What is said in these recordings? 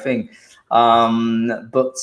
thing. But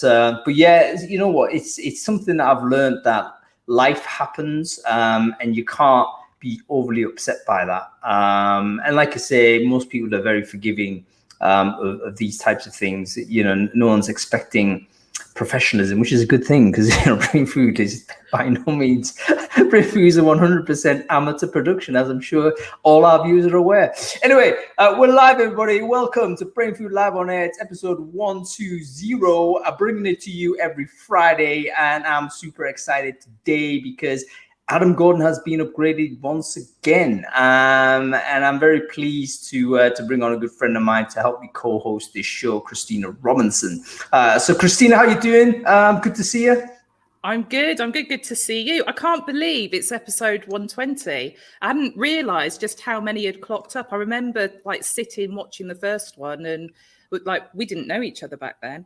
yeah, you know what? It's something that I've learned, that life happens, and you can't be overly upset by that. And like I say, most people are very forgiving of these types of things. You know, no one's expecting professionalism, which is a good thing, because Brainfood is by no means Brainfood is a 100% amateur production, as I'm sure all our viewers are aware. Anyway, we're live, everybody. Welcome to Brainfood Live on Air. It's episode 120. I'm bringing it to you every Friday, and I'm super excited today because Adam Gordon has been upgraded once again, and I'm very pleased to bring on a good friend of mine to help me co-host this show, Christina Robinson. So, Christina, how you doing? Good to see you. I'm good. Good to see you. I can't believe it's episode 120. I hadn't realised just how many had clocked up. I remember sitting watching the first one, and we didn't know each other back then.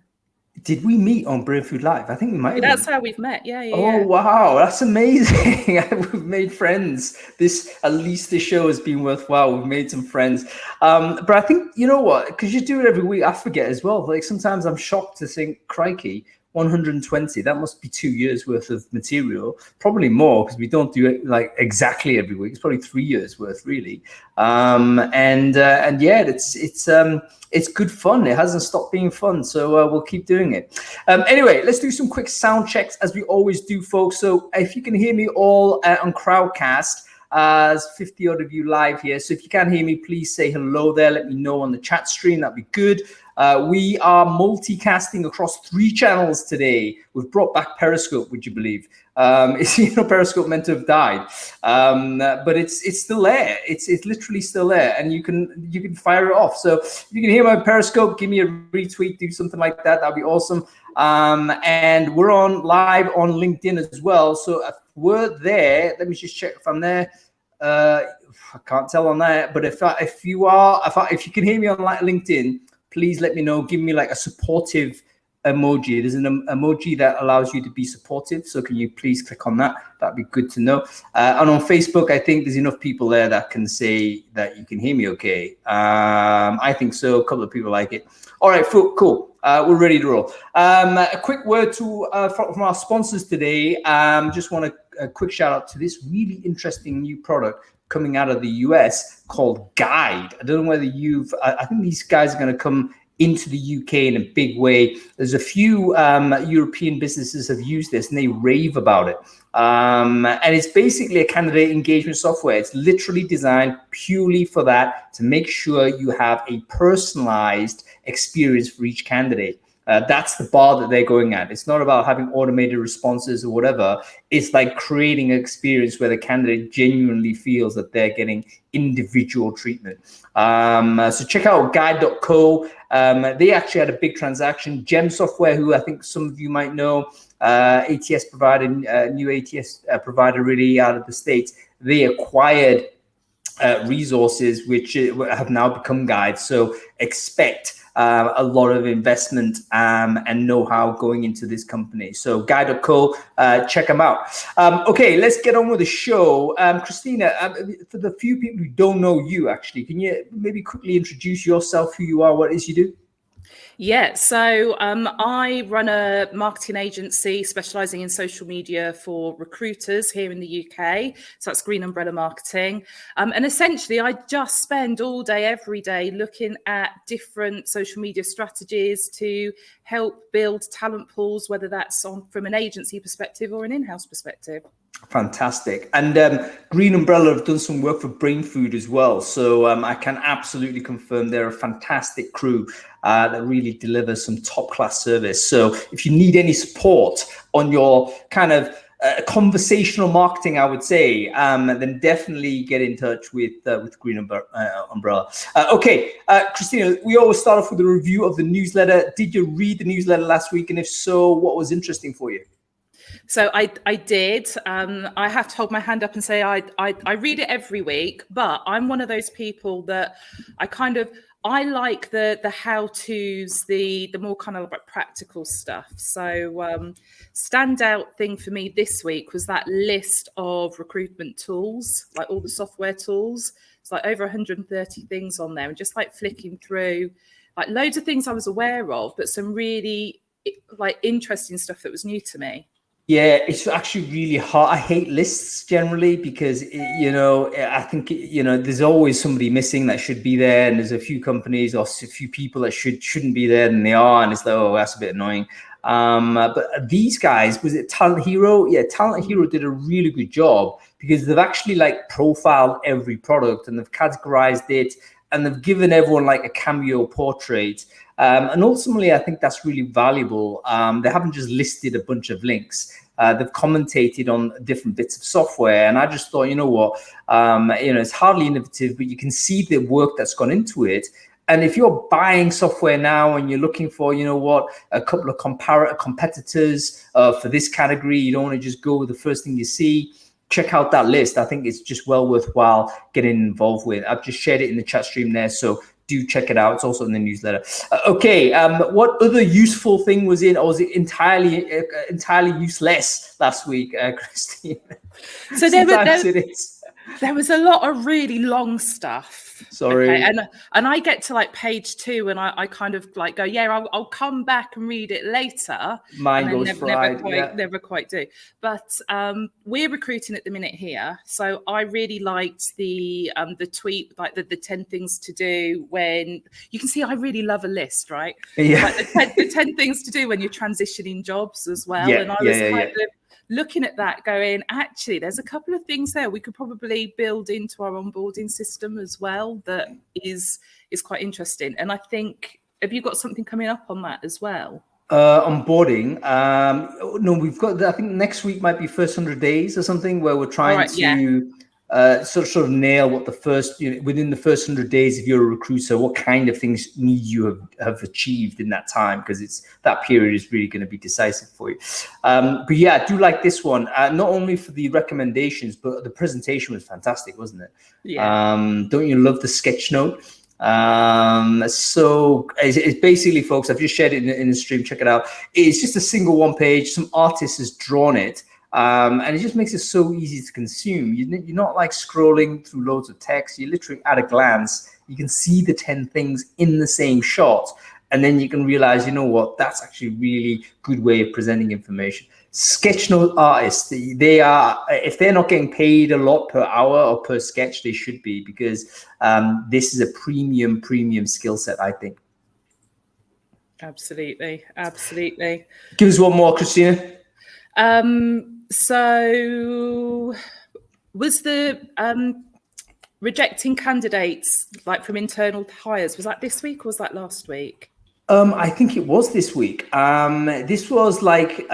Did we meet on Brainfood Live? I think we might have. That's how we've met. Yeah. Oh, wow. That's amazing. We've made friends. At least this show has been worthwhile. We've made some friends. But I think, you know what? Because you do it every week, I forget as well. Sometimes I'm shocked to think, crikey, 120, that must be 2 years worth of material, probably more, because we don't do it exactly every week. It's probably 3 years worth, really. And yeah, it's good fun. It hasn't stopped being fun, so we'll keep doing it. Anyway, let's do some quick sound checks, as we always do, folks. So if you can hear me all on Crowdcast, there's 50 odd of you live here. So if you can hear me, please say hello there. Let me know on the chat stream. That'd be good. We are multicasting across 3 channels today. We've brought back Periscope, would you believe? Periscope meant to have died, but it's still there. It's literally still there, and you can fire it off. So if you can hear my Periscope, give me a retweet, do something like that. That'd be awesome. And we're on live on LinkedIn as well. So if we're there, let me just check if I'm there. I can't tell on that, but if you can hear me on LinkedIn, please let me know. Give me a supportive emoji. There's an emoji that allows you to be supportive. So can you please click on that? That'd be good to know. And on Facebook, I think there's enough people there that can say that you can hear me okay. I think so. A couple of people like it. All right, cool. We're ready to roll. A quick word from our sponsors today. Just want a quick shout out to this really interesting new product coming out of the US called Guide. I don't know whether I think these guys are going to come into the UK in a big way. There's a few European businesses have used this, and they rave about it. And it's basically a candidate engagement software. It's literally designed purely for that, to make sure you have a personalized experience for each candidate. That's the bar that they're going at. It's not about having automated responses or whatever. It's like creating an experience where the candidate genuinely feels that they're getting individual treatment. So check out guide.co. They actually had a big transaction. Gem Software, who I think some of you might know, ATS provider, new ATS provider really out of the States. They acquired resources which have now become Guide. So expect a lot of investment and know-how going into this company. So Guide.co, check them out. Okay, let's get on with the show. Christina, for the few people who don't know you, actually, can you maybe quickly introduce yourself, who you are, what it is you do? Yeah, so I run a marketing agency specialising in social media for recruiters here in the UK. So that's Green Umbrella Marketing. And essentially, I just spend all day, every day, looking at different social media strategies to help build talent pools, whether that's from an agency perspective or an in-house perspective. Fantastic. And Green Umbrella have done some work for Brainfood as well. So I can absolutely confirm they're a fantastic crew that really delivers some top-class service. So if you need any support on your kind of conversational marketing, I would say, then definitely get in touch with Green Umbrella. Okay, Christina, we always start off with a review of the newsletter. Did you read the newsletter last week? And if so, what was interesting for you? So I did. I have to hold my hand up and say I read it every week, but I'm one of those people that I like the how-tos, the more kind of like practical stuff. So standout thing for me this week was that list of recruitment tools, like all the software tools. It's like over 130 things on there, and just like flicking through like loads of things I was aware of, but some really like interesting stuff that was new to me. Yeah, it's actually really hard. I hate lists generally because, I think, there's always somebody missing that should be there. And there's a few companies or a few people that shouldn't be there than they are. And it's like, oh, that's a bit annoying. But these guys, was it Talent Hero? Yeah, Talent Hero did a really good job because they've actually like profiled every product and they've categorized it and they've given everyone like a cameo portrait. And ultimately, I think that's really valuable. They haven't just listed a bunch of links. They've commentated on different bits of software. And I just thought, it's hardly innovative, but you can see the work that's gone into it. And if you're buying software now and you're looking for, a couple of competitors for this category, you don't want to just go with the first thing you see. Check out that list. I think it's just well worthwhile getting involved with. I've just shared it in the chat stream there, so do check it out. It's also in the newsletter. Okay, what other useful thing was in, or was it entirely useless last week, Christine? So there was a lot of really long stuff. Sorry. Okay, and I get to like page 2 and I kind of like go, yeah, I'll come back and read it later. Mine goes fried. Never quite do. But we're recruiting at the minute here, so I really liked the tweet, like the 10 things to do when you can see I really love a list, right? Yeah. Like the 10 things to do when you're transitioning jobs as well. Yeah, and I was kind of looking at that going, actually, there's a couple of things there we could probably build into our onboarding system as well that is quite interesting. And I think, have you got something coming up on that as well? Onboarding. No, we've got, I think next week might be first 100 days or something where we're trying to sort of nail what the first, within the first 100 days, if you're a recruiter, what kind of things need you have achieved in that time, because that period is really going to be decisive for you. But yeah, I do like this one, not only for the recommendations, but the presentation was fantastic, wasn't it? Yeah. Don't you love the sketch note? So it's basically, folks, I've just shared it in the stream, check it out. It's just a single one page. Some artist has drawn it. And it just makes it so easy to consume. You're not like scrolling through loads of text. You literally, at a glance, you can see the 10 things in the same shot. And then you can realize, that's actually a really good way of presenting information. Sketchnote artists, they are, if they're not getting paid a lot per hour or per sketch, they should be, because this is a premium skill set, I think. Absolutely. Give us one more, Christina. So was the rejecting candidates like from internal hires, was that this week or was that last week? I think it was this week. This was like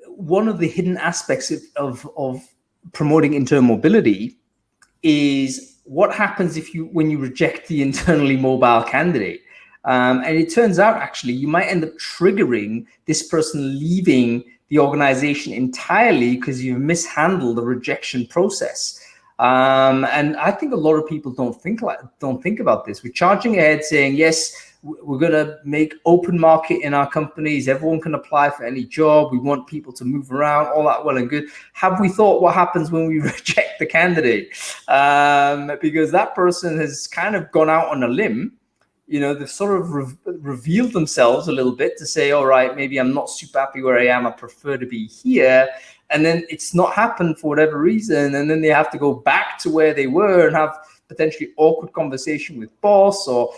one of the hidden aspects of promoting internal mobility is what happens when you reject the internally mobile candidate. And it turns out, actually, you might end up triggering this person leaving the organization entirely because you've mishandled the rejection process. And I think a lot of people don't think about this. We're charging ahead saying, yes, we're going to make open market in our companies. Everyone can apply for any job. We want people to move around, all that well and good. Have we thought what happens when we reject the candidate? Because that person has kind of gone out on a limb. They've sort of revealed themselves a little bit to say, all right, maybe I'm not super happy where I am. I prefer to be here. And then it's not happened for whatever reason. And then they have to go back to where they were and have potentially awkward conversation with boss, or,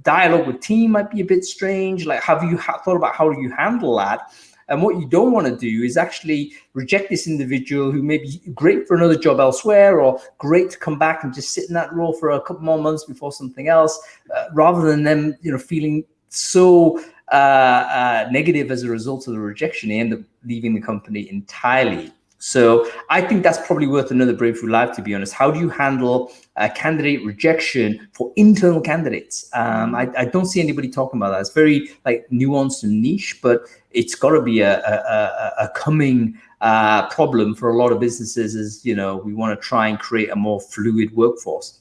dialogue with team might be a bit strange. Like, have you thought about how do you handle that? And what you don't want to do is actually reject this individual who may be great for another job elsewhere, or great to come back and just sit in that role for a couple more months before something else, rather than them, feeling so negative as a result of the rejection. They end up leaving the company entirely. So I think that's probably worth another Brainfood Live, to be honest. How do you handle candidate rejection for internal candidates? I don't see anybody talking about that. It's very nuanced and niche, but it's got to be a coming problem for a lot of businesses, as we want to try and create a more fluid workforce.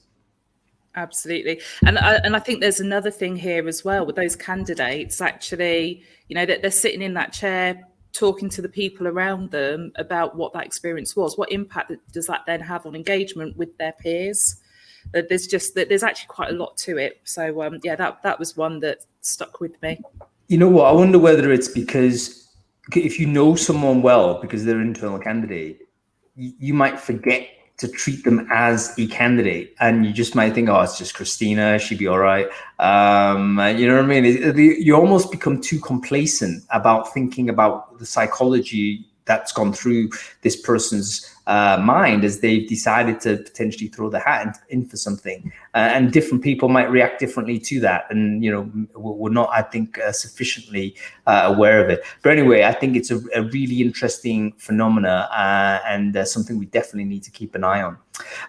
Absolutely. And I think there's another thing here as well with those candidates, actually, that they're sitting in that chair talking to the people around them about what that experience was. What impact does that then have on engagement with their peers? there's actually quite a lot to it. So yeah, that was one that stuck with me. You know what? I wonder whether it's because if you know someone well because they're an internal candidate, you might forget to treat them as a candidate, and you just might think, oh, it's just Christina, she'd be all right. You know what I mean? You almost become too complacent about thinking about the psychology that's gone through this person's mind as they've decided to potentially throw the hat in for something. And different people might react differently to that. And, you know, we're not, I think, sufficiently aware of it. But anyway, I think it's a really interesting phenomena and something we definitely need to keep an eye on.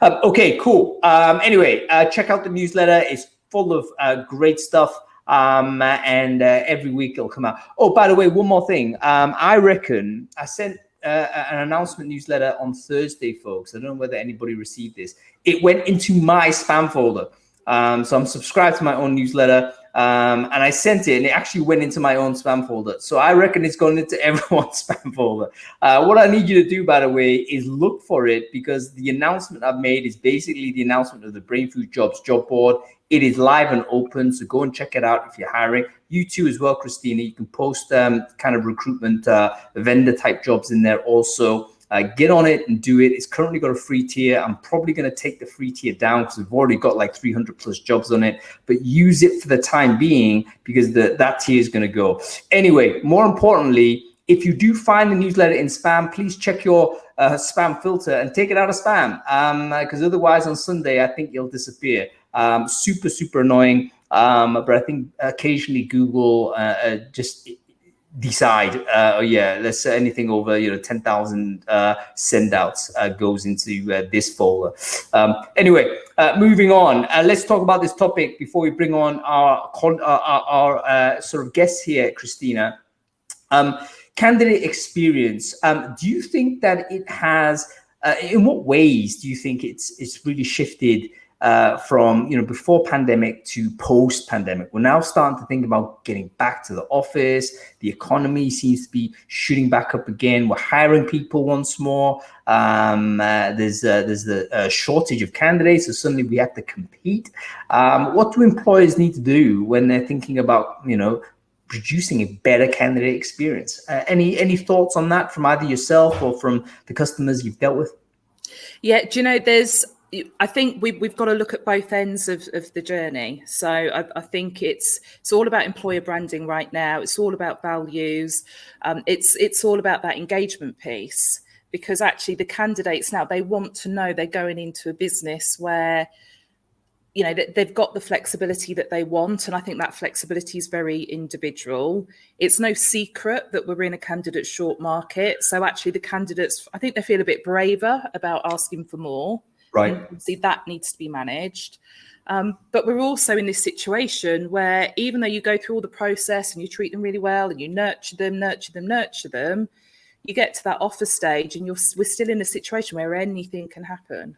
Okay, cool. Anyway, check out the newsletter. It's full of great stuff. And every week it'll come out. Oh, by the way, one more thing. I reckon I sent an announcement newsletter on Thursday, folks. I don't know whether anybody received this. It went into my spam folder. So I'm subscribed to my own newsletter, and I sent it, and it actually went into my own spam folder. So I reckon it's gone into everyone's spam folder. What I need you to do, by the way, is look for it, because the announcement I've made is basically the announcement of the Brainfood Jobs job board. It is live and open, so go and check it out if you're hiring. You too as well, Christina. You can post kind of recruitment vendor type jobs in there also. Get on it and do it. It's currently got a free tier. I'm probably going to take the free tier down because we've already got like 300 plus jobs on it, but use it for the time being because that tier is going to go. Anyway, more importantly, if you do find the newsletter in spam, please check your spam filter and take it out of spam, because otherwise on Sunday, I think you'll disappear. Super annoying. But I think occasionally Google just decide, oh yeah, let's say anything over 10,000 send outs goes into this folder. Anyway, moving on. Let's talk about this topic before we bring on our sort of guests here, Christina. Candidate experience. Do you think that it has? In what ways do you think it's really shifted? From before pandemic to post pandemic? We're now starting to think about getting back to the office. The economy seems to be shooting back up again. We're hiring people once more. There's the shortage of candidates, so suddenly we have to compete. What do employers need to do when they're thinking about producing a better candidate experience? Any thoughts on that from either yourself or from the customers you've dealt with? Yeah, I think we've got to look at both ends of the journey. So I think it's all about employer branding right now. It's all about values. It's all about that engagement piece, because actually the candidates now, they want to know they're going into a business where they've got the flexibility that they want. And I think that flexibility is very individual. It's no secret that we're in a candidate short market. So actually the candidates, I think they feel a bit braver about asking for more. Right. See, that needs to be managed. But we're also in this situation where even though you go through all the process and you treat them really well and you nurture them, you get to that offer stage and we're still in a situation where anything can happen.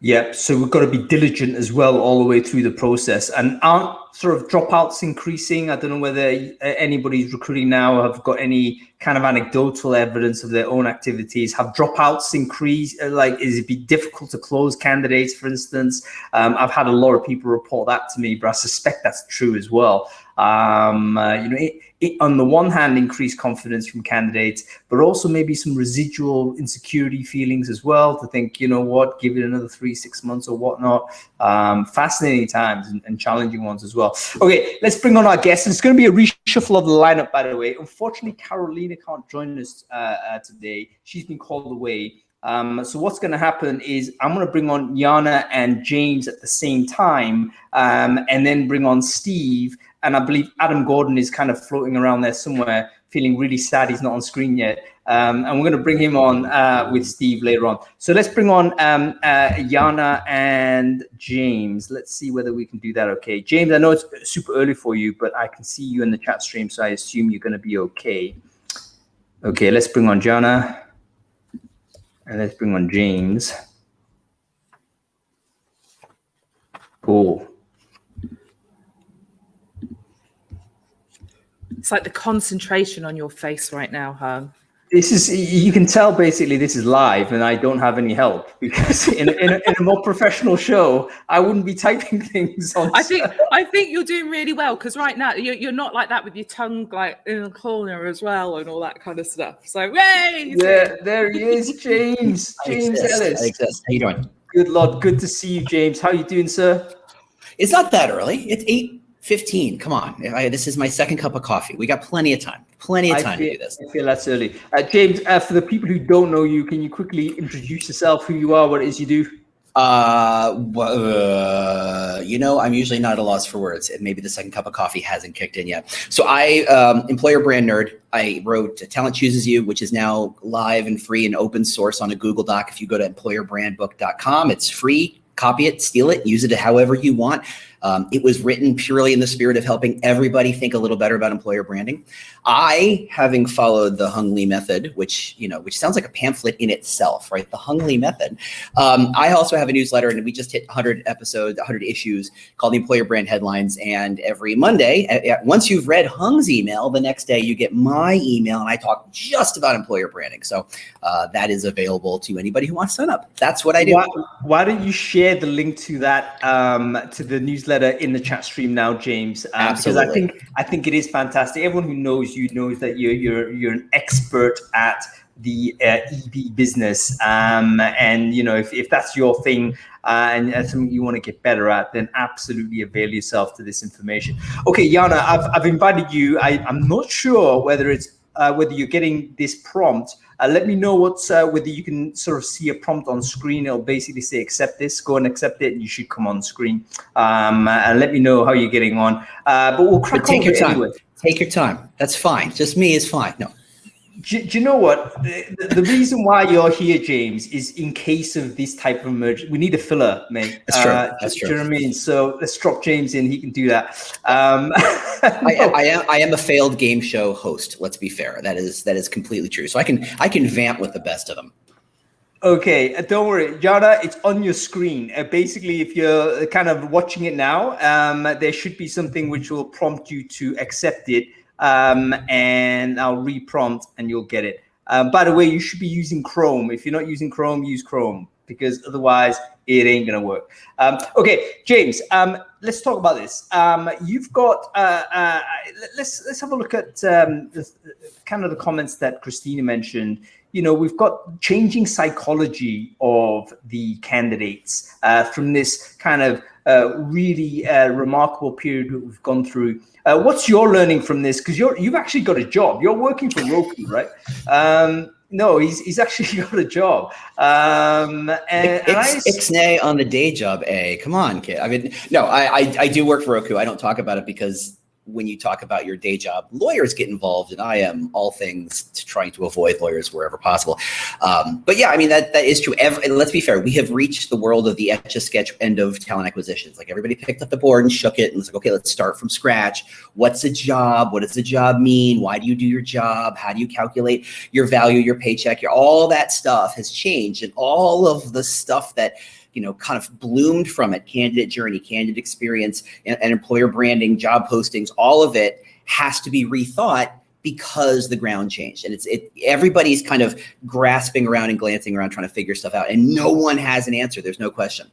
Yeah, so we've got to be diligent as well all the way through the process. And aren't sort of dropouts increasing? I don't know whether anybody's recruiting now have got any kind of anecdotal evidence of their own activities. Have dropouts increased? Like, is it be difficult to close candidates, for instance? I've had a lot of people report that to me, but I suspect that's true as well. On the one hand, increased confidence from candidates, but also maybe some residual insecurity feelings as well, to think, give it another 3-6 months or whatnot. Fascinating times and challenging ones as well. Okay, let's bring on our guests. It's going to be a reshuffle of the lineup, by the way. Unfortunately, Carolina can't join us today. She's been called away. So what's going to happen is I'm going to bring on Yana and James at the same time, and then bring on Steve. And I believe Adam Gordon is kind of floating around there somewhere, feeling really sad he's not on screen yet. And we're going to bring him on with Steve later on. So let's bring on Yana and James. Let's see whether we can do that okay. James, I know it's super early for you, but I can see you in the chat stream, so I assume you're going to be okay. Okay, let's bring on Yana. And let's bring on James. Cool. It's like the concentration on your face right now, huh? This is, you can tell basically this is live and I don't have any help, because in a more professional show, I wouldn't be typing things on. I think you're doing really well, because right now you're not like that with your tongue like in the corner as well and all that kind of stuff. So yay! There he is, James. James Ellis. I exist. How you doing? Good Lord, good to see you, James. How are you doing, sir? It's not that early. It's 8:15. Come on. This is my second cup of coffee. We got plenty of time. Plenty of time to do this. I feel that's early. James, for the people who don't know you, can you quickly introduce yourself, who you are, what it is you do? I'm usually not at a loss for words, and maybe the second cup of coffee hasn't kicked in yet. So I, employer brand nerd. I wrote Talent Chooses You, which is now live and free and open source on a Google Doc. If you go to employerbrandbook.com, it's free. Copy it, steal it, use it however you want. It was written purely in the spirit of helping everybody think a little better about employer branding. I, having followed the Hung Lee method, which sounds like a pamphlet in itself, right? The Hung Lee method. I also have a newsletter, and we just hit 100 episodes, 100 issues called the Employer Brand Headlines. And every Monday, once you've read Hung's email, the next day you get my email, and I talk just about employer branding. So that is available to anybody who wants to sign up. That's what I do. Why don't you share the link to that, to the newsletter in the chat stream now, James? Absolutely. Because I think it is fantastic. Everyone who knows you knows that you're an expert at the EB business, and if that's your thing and something you want to get better at, then absolutely avail yourself to this information. Okay, Jana, I've invited you. I'm not sure whether it's whether you're getting this prompt. Let me know whether you can sort of see a prompt on screen. It'll basically say accept this. Go and accept it, and you should come on screen. And let me know how you're getting on. But we'll crack on with it anyway. Take your time. That's fine. Just me is fine. No. Do you know what? The reason why you're here, James, is in case of this type of emergency. We need a filler, mate. That's true. That's true. Do you know what I mean? So let's drop James in. He can do that. I am a failed game show host. Let's be fair. That is completely true. So I can vamp with the best of them. Okay, don't worry, Jana, it's on your screen. Basically, if you're kind of watching it now, there should be something which will prompt you to accept it. And I'll re-prompt and you'll get it. By the way, you should be using Chrome. If you're not using Chrome, use Chrome, because otherwise it ain't gonna work. Okay, James, let's talk about this. You've got, let's have a look at kind of the comments that Christina mentioned. We've got changing psychology of the candidates from this kind of really remarkable period that we've gone through. What's your learning from this? Because you've actually got a job. You're working for Roku, right? No, he's actually got a job. Ixnay on the day job, Come on, kid. I mean, no, I do work for Roku. I don't talk about it because when you talk about your day job, lawyers get involved, and I am all things trying to avoid lawyers wherever possible. But yeah, I mean, that is true. Let's be fair. We have reached the world of the Etch-a-Sketch end of talent acquisitions. Like, everybody picked up the board and shook it and was like, okay, let's start from scratch. What's a job? What does the job mean? Why do you do your job? How do you calculate your value, your paycheck? All that stuff has changed, and all of the stuff that kind of bloomed from it, candidate journey, candidate experience, and employer branding, job postings, all of it has to be rethought because the ground changed. And everybody's kind of grasping around and glancing around trying to figure stuff out, and no one has an answer. There's no question.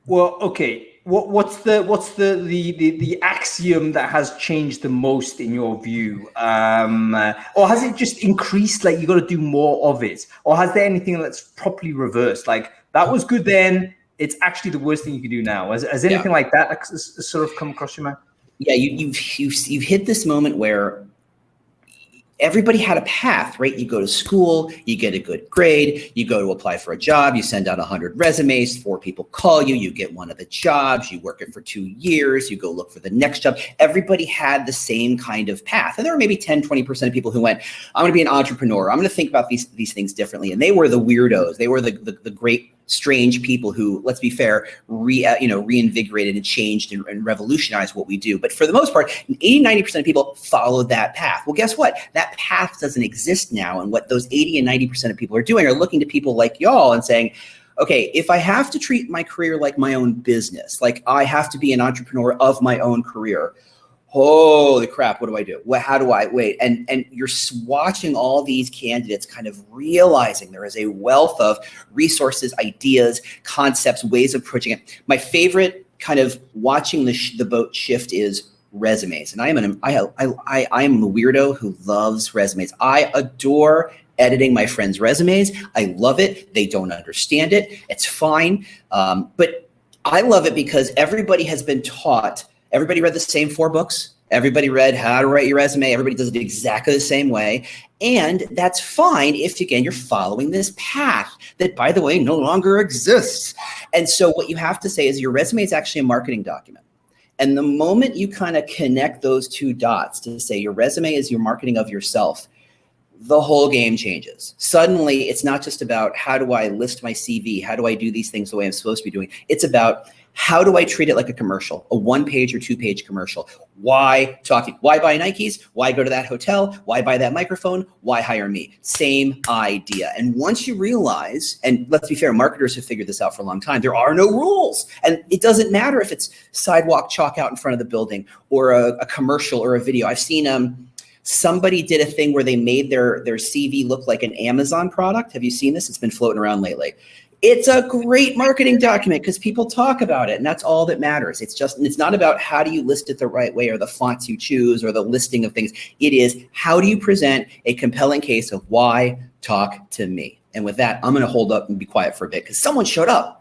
Well, okay. What's the axiom that has changed the most in your view? Or has it just increased, like you got to do more of it? Or has there anything that's properly reversed? Like, that was good then, it's actually the worst thing you can do now. Has anything like that sort of come across your mind? Yeah, you've hit this moment where everybody had a path, right? You go to school, you get a good grade, you go to apply for a job, you send out 100 resumes, 4 people call you, you get one of the jobs, you work it for 2 years, you go look for the next job. Everybody had the same kind of path. And there were maybe 10, 20% of people who went, I'm going to be an entrepreneur. I'm going to think about these things differently. And they were the weirdos. They were the great strange people who, let's be fair, reinvigorated and changed and revolutionized what we do. But for the most part, 80, 90% of people followed that path. Well, guess what? That path doesn't exist now. And what those 80 and 90% of people are doing are looking to people like y'all and saying, okay, if I have to treat my career like my own business, like I have to be an entrepreneur of my own career, holy crap, what do I do? How do I wait? And you're watching all these candidates kind of realizing there is a wealth of resources, ideas, concepts, ways of approaching it. My favorite kind of watching the boat shift is resumes. And I am a weirdo who loves resumes. I adore editing my friends' resumes. I love it. They don't understand it. It's fine. But I love it because everybody has been taught. Everybody read the same 4 books. Everybody read How to Write Your Resume. Everybody does it exactly the same way. And that's fine if, again, you're following this path that, by the way, no longer exists. And so what you have to say is your resume is actually a marketing document. And the moment you kind of connect those 2 dots to say your resume is your marketing of yourself, the whole game changes. Suddenly, it's not just about how do I list my CV? How do I do these things the way I'm supposed to be doing? It's about how do I treat it like a commercial, a 1-page or 2-page commercial? Why talking? Why buy Nikes? Why go to that hotel? Why buy that microphone? Why hire me? Same idea. And once you realize, and let's be fair, marketers have figured this out for a long time, there are no rules. And it doesn't matter if it's sidewalk chalk out in front of the building or a commercial or a video. I've seen somebody did a thing where they made their CV look like an Amazon product. Have you seen this? It's been floating around lately. It's a great marketing document because people talk about it, and that's all that matters. It's not about how do you list it the right way or the fonts you choose or the listing of things. It is how do you present a compelling case of why talk to me. And with that, I'm going to hold up and be quiet for a bit because someone showed up.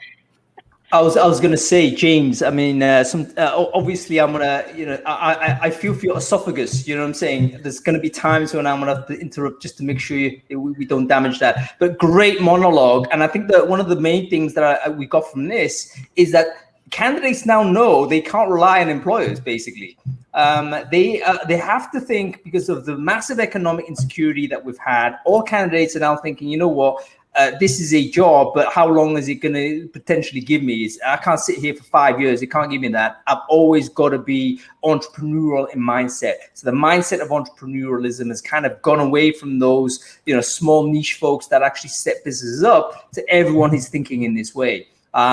I was going to say, James, I mean, obviously I'm going to, I feel for your esophagus, you know what I'm saying? There's going to be times when I'm going to have to interrupt just to make sure we don't damage that. But great monologue. And I think that one of the main things that we got from this is that candidates now know they can't rely on employers, basically. They have to think, because of the massive economic insecurity that we've had, all candidates are now thinking, you know what? This is a job, but how long is it going to potentially give me? I can't sit here for 5 years. It can't give me that. I've always got to be entrepreneurial in mindset. So the mindset of entrepreneurialism has kind of gone away from those, small niche folks that actually set businesses up to everyone who's thinking in this way.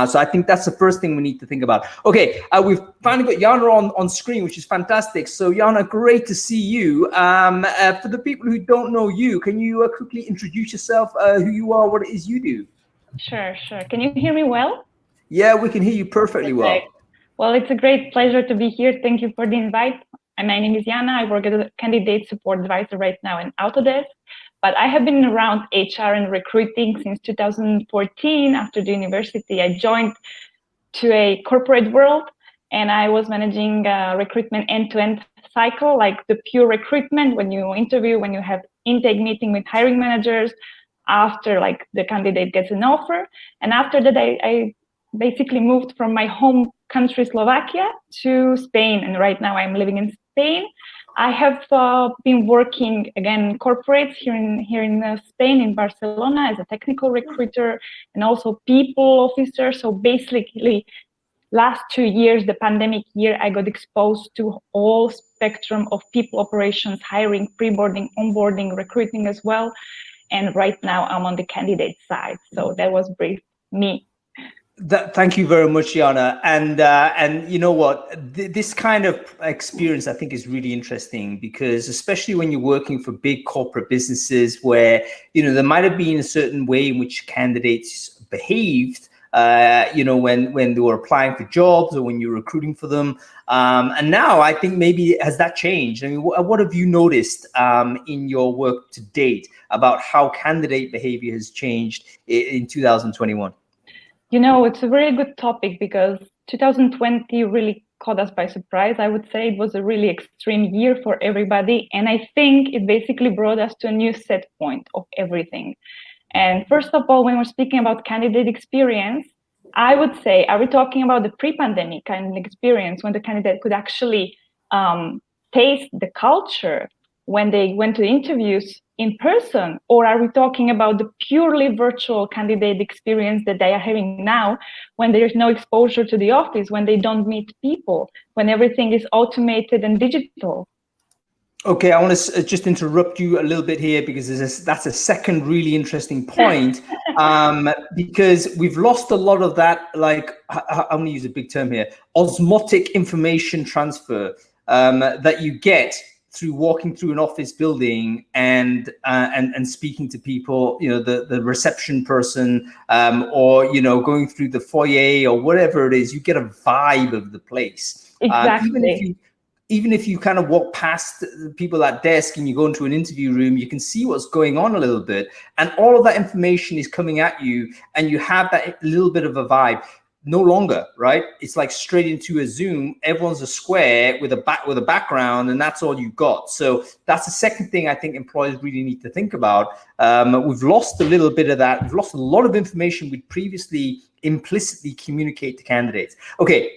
So I think that's the first thing we need to think about. Okay, we've finally got Jana on screen, which is fantastic. So Jana, great to see you. For the people who don't know you, can you quickly introduce yourself, who you are, what it is you do? Sure. Can you hear me well? Yeah, we can hear you perfectly well. Well, it's a great pleasure to be here. Thank you for the invite. My name is Jana. I work as a candidate support advisor right now in Autodesk. But I have been around HR and recruiting since 2014. After the university, I joined to a corporate world, and I was managing recruitment end-to-end cycle, like the pure recruitment, when you interview, when you have intake meeting with hiring managers, after like the candidate gets an offer. And after that, I basically moved from my home country, Slovakia, to Spain. And right now I'm living in Spain. I have been working again corporates here in Spain, in Barcelona, as a technical recruiter and also people officer. So basically, last 2 years, the pandemic year, I got exposed to all spectrum of people operations, hiring, pre-boarding, onboarding, recruiting as well. And right now I'm on the candidate side. So that was brief me. Thank you very much, Jana. And you know what, this kind of experience I think is really interesting, because especially when you're working for big corporate businesses where, there might have been a certain way in which candidates behaved, when they were applying for jobs or when you're recruiting for them. And now I think maybe has that changed? I mean, what have you noticed in your work to date about how candidate behavior has changed in 2021? It's a very good topic, because 2020 really caught us by surprise. I would say it was a really extreme year for everybody. And I think it basically brought us to a new set point of everything. And first of all, when we're speaking about candidate experience, I would say, are we talking about the pre-pandemic kind of experience when the candidate could actually taste the culture when they went to interviews in person? Or are we talking about the purely virtual candidate experience that they are having now, when there's no exposure to the office, when they don't meet people, when everything is automated and digital? Okay, I want to just interrupt you a little bit here, because that's a second really interesting point, because we've lost a lot of that, like, I'm going to use a big term here, osmotic information transfer. that you get through walking through an office building and speaking to people, the reception person, or going through the foyer or whatever it is. You get a vibe of the place. Exactly. Even if you kind of walk past people at desk and you go into an interview room, you can see what's going on a little bit, and all of that information is coming at you, and you have that little bit of a vibe. No longer, right? It's like straight into a Zoom. Everyone's a square with a background, and that's all you got. So that's the second thing I think employers really need to think about. We've lost a little bit of that. We've lost a lot of information we'd previously implicitly communicate to candidates. Okay,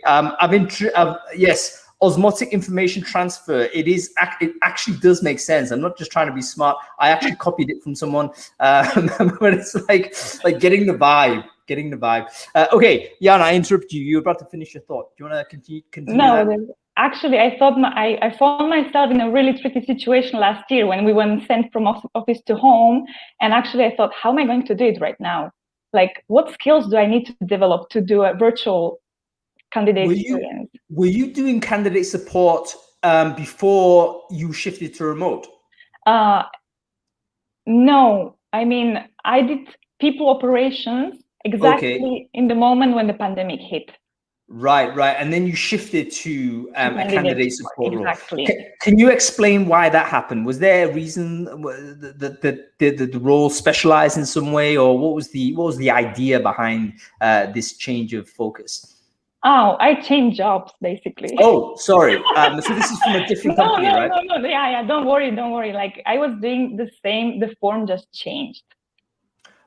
yes. Osmotic information transfer. It actually does make sense. I'm not just trying to be smart. I actually copied it from someone, but it's like getting the vibe. Okay, Jana, I interrupt you. You're about to finish your thought. Do you want to continue? No, actually, I thought I found myself in a really tricky situation last year when we were sent from office to home, and actually I thought, how am I going to do it right now? Like, what skills do I need to develop to do a virtual candidate experience? Were you doing candidate support before you shifted to remote? No, I mean, I did people operations exactly in the moment when the pandemic hit. Right. And then you shifted to a candidate support role. Exactly. Can you explain why that happened? Was there a reason that the role specialized in some way, or what was the idea behind this change of focus? Oh, I changed jobs basically. Oh, sorry. So this is from a different company, right? No. Yeah. Don't worry. Like, I was doing the same. The form just changed.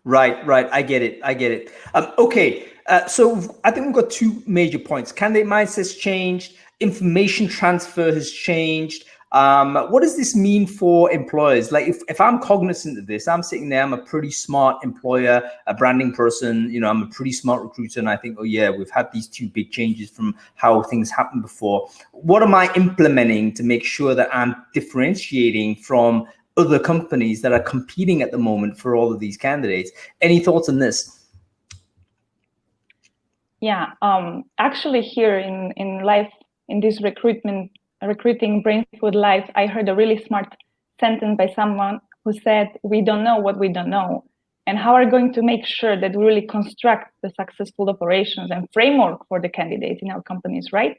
Right. I get it. Okay. So I think we've got two major points. Candidate mindset's changed. Information transfer has changed. What does this mean for employers? Like, if I'm cognizant of this, I'm sitting there, I'm a pretty smart employer, a branding person, I'm a pretty smart recruiter, and I think, oh yeah, we've had these two big changes from how things happened before. What am I implementing to make sure that I'm differentiating from other companies that are competing at the moment for all of these candidates? Any thoughts on this? Yeah, actually here in life, in this recruiting Brainfood Live, I heard a really smart sentence by someone who said, we don't know what we don't know. And how are we going to make sure that we really construct the successful operations and framework for the candidates in our companies, right?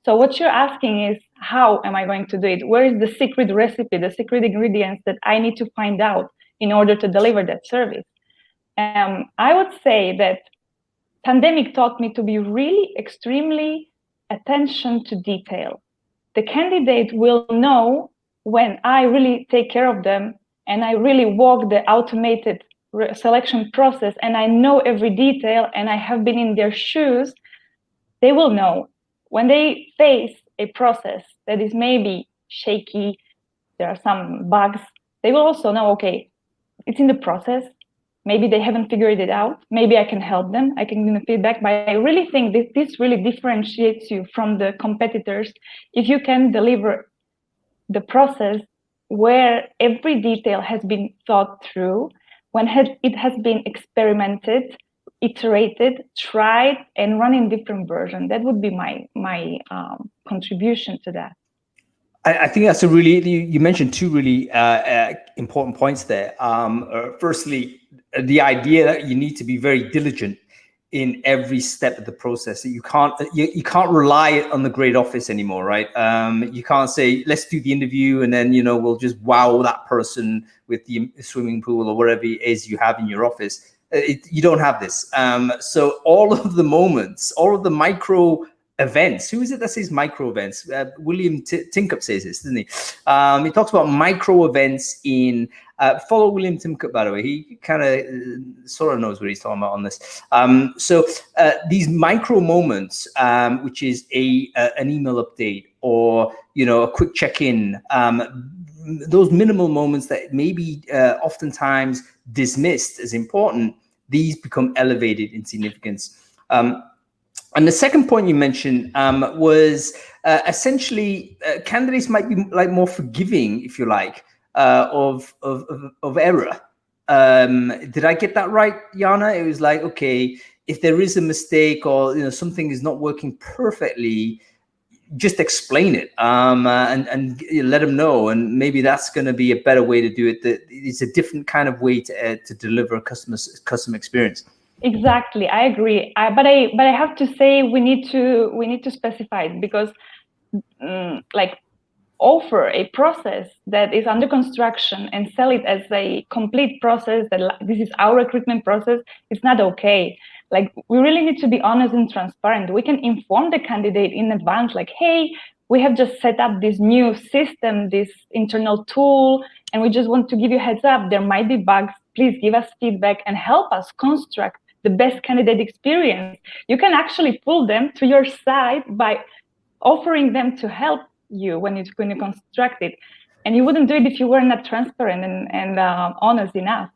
So what you're asking is, how am I going to do it? Where is the secret recipe, the secret ingredients that I need to find out in order to deliver that service? I would say that pandemic taught me to be really extremely attention to detail. The candidate will know when I really take care of them and I really walk the automated selection process and I know every detail and I have been in their shoes. They will know when they face a process that is maybe shaky, there are some bugs, they will also know, okay, it's in the process. Maybe they haven't figured it out. Maybe I can help them. I can give them feedback. But I really think this really differentiates you from the competitors if you can deliver the process where every detail has been thought through, when it has been experimented, iterated, tried, and run in different versions. That would be my contribution to that. I think that's you mentioned two really important points there. Firstly, the idea that you need to be very diligent in every step of the process. You can't rely on the great office anymore, right? You can't say, let's do the interview and then, we'll just wow that person with the swimming pool or whatever it is you have in your office. You don't have this. So all of the moments, all of the micro events. Who is it that says micro events? William Tincup says this, doesn't he? He talks about micro events in. Follow William Tincup, by the way. He kind of sort of knows what he's talking about on this. So these micro moments, which is an email update or a quick check-in, those minimal moments that maybe oftentimes dismissed as important, these become elevated in significance. And the second point you mentioned was essentially candidates might be like more forgiving, if you like, of error. Did I get that right, Jana? It was like, okay, if there is a mistake or something is not working perfectly, just explain it and let them know. And maybe that's going to be a better way to do it. It's a different kind of way to deliver a customer experience. Exactly, I agree. But I have to say we need to specify it, because like offer a process that is under construction and sell it as a complete process that this is our recruitment process, it's not okay. Like, we really need to be honest and transparent. We can inform the candidate in advance, like, hey, we have just set up this new system, this internal tool, and we just want to give you a heads up. There might be bugs. Please give us feedback and help us construct the best candidate experience. You can actually pull them to your side by offering them to help you when you're going to construct it. And you wouldn't do it if you were not transparent and honest enough.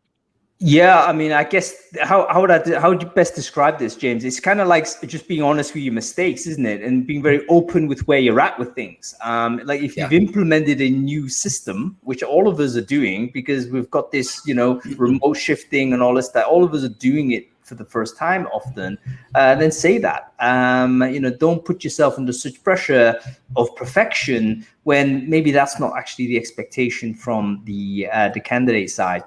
Yeah, I mean, I guess how would you best describe this, James? It's kind of like just being honest with your mistakes, isn't it? And being very open with where you're at with things. Like if you've implemented a new system, which all of us are doing, because we've got this, remote shifting and all this, that all of us are doing it for the first time often, then say that. Don't put yourself under such pressure of perfection when maybe that's not actually the expectation from the candidate side.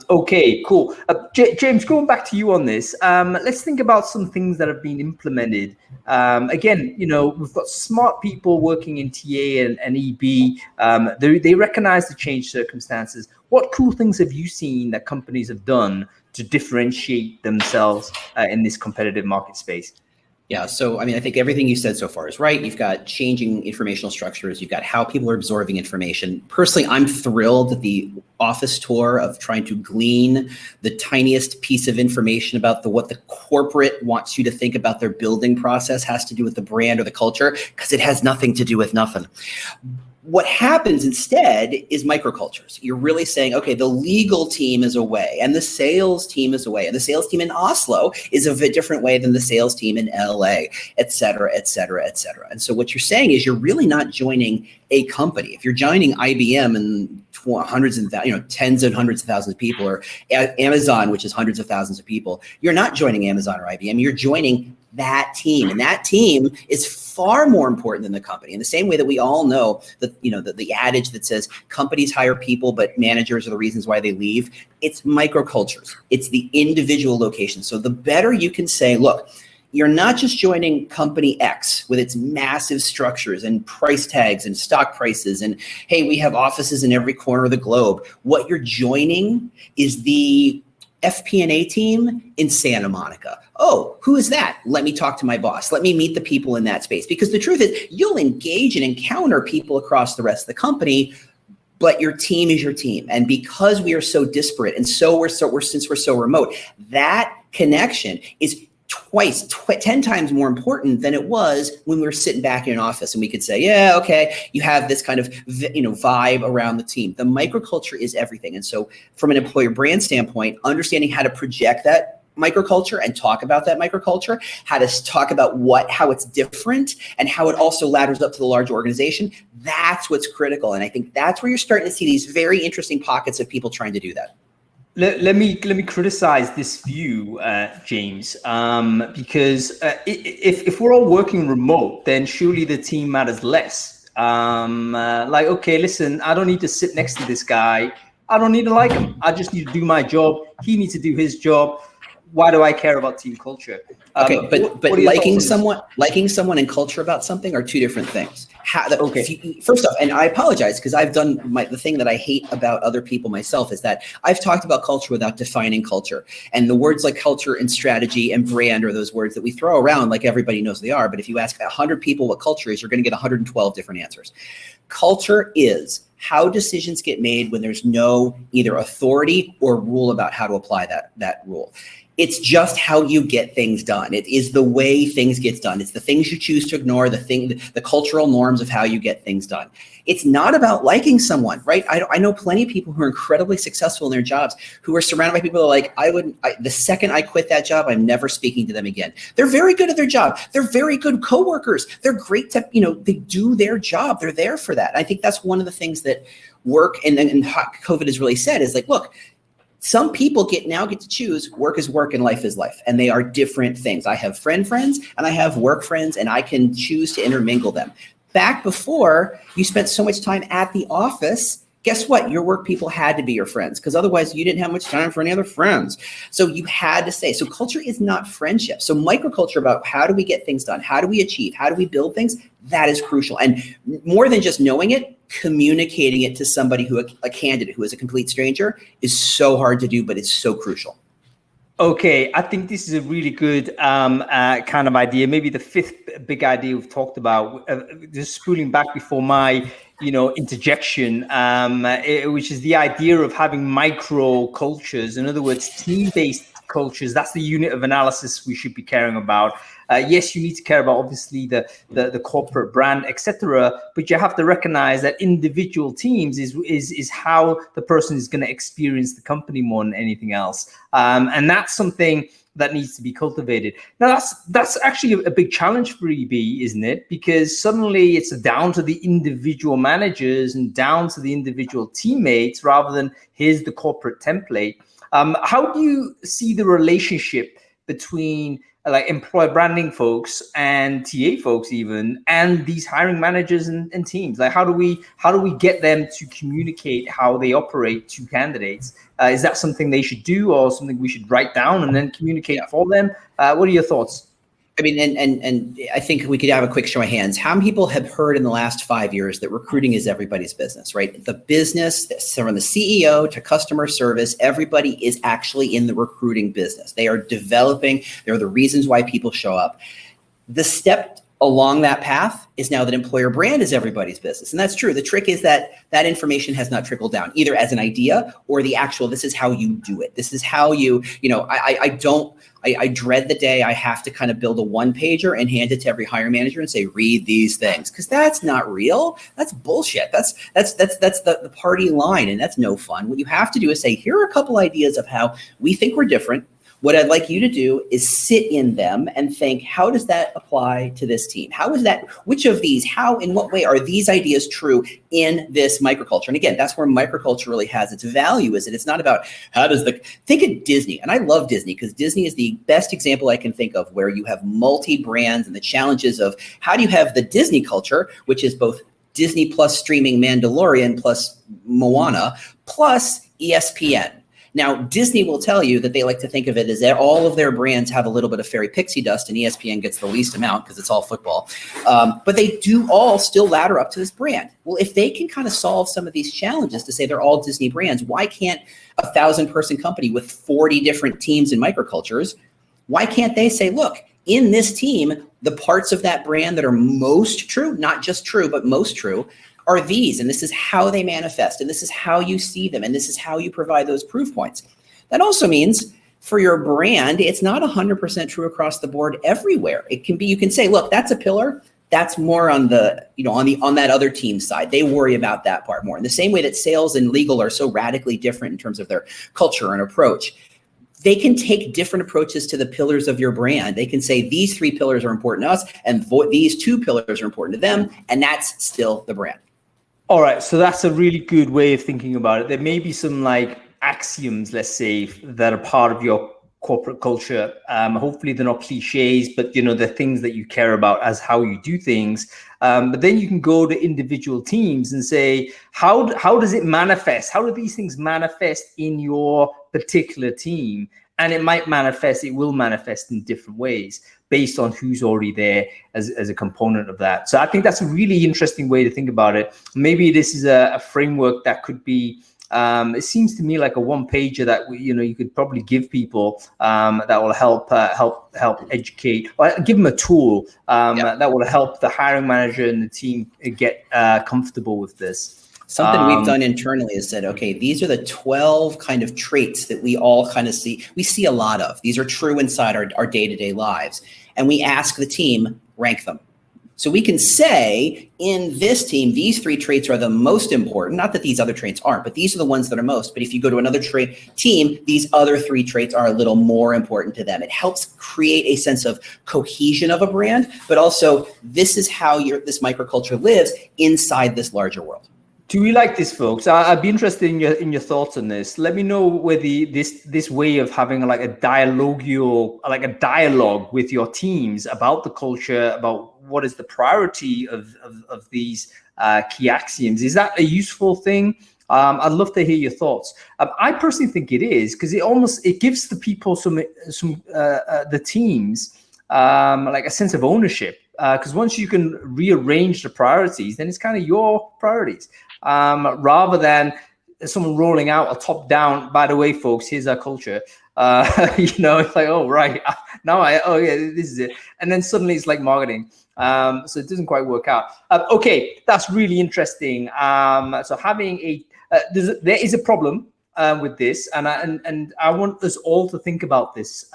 Okay, cool. James, going back to you on this, let's think about some things that have been implemented. Again, we've got smart people working in TA and EB. They recognize the changed circumstances. What cool things have you seen that companies have done to differentiate themselves in this competitive market space? Yeah, so I mean, I think everything you said so far is right. You've got changing informational structures. You've got how people are absorbing information. Personally, I'm thrilled that the office tour of trying to glean the tiniest piece of information about what the corporate wants you to think about their building process has to do with the brand or the culture, because it has nothing to do with nothing. What happens instead is microcultures. You're really saying, okay, the legal team is away and the sales team is away, and the sales team in Oslo is a bit different way than the sales team in LA, et cetera, et cetera, et cetera. And so what you're saying is you're really not joining a company. If you're joining IBM and tens and hundreds of thousands of people, or Amazon, which is hundreds of thousands of people, you're not joining Amazon or IBM, you're joining that team. And that team is far more important than the company. In the same way that we all know that, the adage that says companies hire people, but managers are the reasons why they leave. It's microcultures. It's the individual location. So the better you can say, look, you're not just joining company X with its massive structures and price tags and stock prices and, hey, we have offices in every corner of the globe. What you're joining is the FP&A team in Santa Monica. Oh, who is that? Let me talk to my boss. Let me meet the people in that space. Because the truth is, you'll engage and encounter people across the rest of the company, but your team is your team. And because we are so disparate and since we're so remote, that connection is 10 times more important than it was when we were sitting back in an office and we could say, yeah, okay, you have this kind of vibe around the team. The microculture is everything. And so from an employer brand standpoint, understanding how to project that microculture and talk about that microculture, how to talk about how it's different and how it also ladders up to the large organization, that's what's critical. And I think that's where you're starting to see these very interesting pockets of people trying to do that. Let me criticize this view, James, because if we're all working remote, then surely the team matters less. Okay, listen, I don't need to sit next to this guy. I don't need to like him. I just need to do my job. He needs to do his job. Why do I care about team culture? Okay, but liking someone and culture about something are two different things. First off, and I apologize because I've done the thing that I hate about other people myself is that I've talked about culture without defining culture. And the words like culture and strategy and brand are those words that we throw around like everybody knows they are. But if you ask 100 people what culture is, you're going to get 112 different answers. Culture is how decisions get made when there's no either authority or rule about how to apply that rule. It's just how you get things done. It is the way things get done. It's the things you choose to ignore, the cultural norms of how you get things done. It's not about liking someone, right? I know plenty of people who are incredibly successful in their jobs who are surrounded by people who are like, the second I quit that job, I'm never speaking to them again. They're very good at their job. They're very good coworkers. They're great to, they do their job. They're there for that. I think that's one of the things that work and COVID has really said is like, look, Some people now get to choose work is work and life is life, and they are different things. I have friends and I have work friends, and I can choose to intermingle them. Back before, you spent so much time at the office, guess what? Your work people had to be your friends, because otherwise you didn't have much time for any other friends. So you had to stay. So culture is not friendship. So microculture about how do we get things done? How do we achieve? How do we build things? That is crucial. And more than just knowing it, communicating it to somebody a candidate who is a complete stranger is so hard to do, but it's so crucial. Okay, I think this is a really good kind of idea. Maybe the fifth big idea we've talked about, just spooling back before my, interjection, which is the idea of having micro cultures. In other words, team-based cultures. That's the unit of analysis we should be caring about. Yes, you need to care about obviously the corporate brand, etc. But you have to recognize that individual teams is how the person is going to experience the company more than anything else, and that's something that needs to be cultivated. Now, that's actually a big challenge for EB, isn't it? Because suddenly it's down to the individual managers and down to the individual teammates rather than here's the corporate template. How do you see the relationship between like employer branding folks and TA folks even, and these hiring managers and teams? Like, how do we get them to communicate how they operate to candidates? Is that something they should do, or something we should write down and then communicate for them? What are your thoughts? I mean, and I think we could have a quick show of hands. How many people have heard in the last 5 years that recruiting is everybody's business, right? The business, from the CEO to customer service, everybody is actually in the recruiting business. They are developing. They're the reasons why people show up. The step along that path is now that employer brand is everybody's business. And that's true. The trick is that information has not trickled down either as an idea or the actual, this is how you do it. This is how I dread the day I have to kind of build a one pager and hand it to every hiring manager and say, read these things. Cause that's not real. That's bullshit. That's the party line. And that's no fun. What you have to do is say, here are a couple ideas of how we think we're different. What I'd like you to do is sit in them and think, how does that apply to this team? How is that, which of these, how, in what way are these ideas true in this microculture? And again, that's where microculture really has its value, is that it's not about think of Disney. And I love Disney because Disney is the best example I can think of where you have multi-brands and the challenges of how do you have the Disney culture, which is both Disney plus streaming Mandalorian plus Moana plus ESPN. Now, Disney will tell you that they like to think of it as that all of their brands have a little bit of fairy pixie dust, and ESPN gets the least amount because it's all football. But they do all still ladder up to this brand. Well, if they can kind of solve some of these challenges to say they're all Disney brands, why can't a 1,000-person company with 40 different teams and microcultures, why can't they say, look, in this team, the parts of that brand that are most true, not just true, but most true, are these, and this is how they manifest, and this is how you see them, and this is how you provide those proof points. That also means for your brand, it's not 100% true across the board everywhere. It can be, you can say, look, that's a pillar. That's more on the, on that other team side. They worry about that part more. In the same way that sales and legal are so radically different in terms of their culture and approach, they can take different approaches to the pillars of your brand. They can say these 3 pillars are important to us, and these 2 pillars are important to them, and that's still the brand. All right, so that's a really good way of thinking about it. There may be some like axioms, let's say, that are part of your corporate culture. Hopefully they're not cliches, but the things that you care about as how you do things. But then you can go to individual teams and say, how does it manifest? How do these things manifest in your particular team? And it will manifest in different ways based on who's already there as a component of that. So I think that's a really interesting way to think about it. Maybe this is a framework that could be, it seems to me like a one-pager that you could probably give people that will help educate, or give them a tool that will help the hiring manager and the team get comfortable with this. Something we've done internally is said, okay, these are the 12 kind of traits that we all kind of see. We see a lot of. These are true inside our day-to-day lives. And we ask the team, rank them. So we can say in this team, these 3 traits are the most important. Not that these other traits aren't, but these are the ones that are most. But if you go to another team, these other 3 traits are a little more important to them. It helps create a sense of cohesion of a brand, but also this is how this microculture lives inside this larger world. Do we like this, folks? I'd be interested in your thoughts on this. Let me know whether this way of having like a dialogue with your teams about the culture, about what is the priority of these key axioms. Is that a useful thing? I'd love to hear your thoughts. I personally think it is, because it gives the people the teams like a sense of ownership. Because once you can rearrange the priorities, then it's kind of your priorities, rather than someone rolling out a top down. By the way, folks, here's our culture. It's like, oh right, this is it, and then suddenly it's like marketing. So it doesn't quite work out. Okay, that's really interesting. So having there is a problem with this, and I want us all to think about this,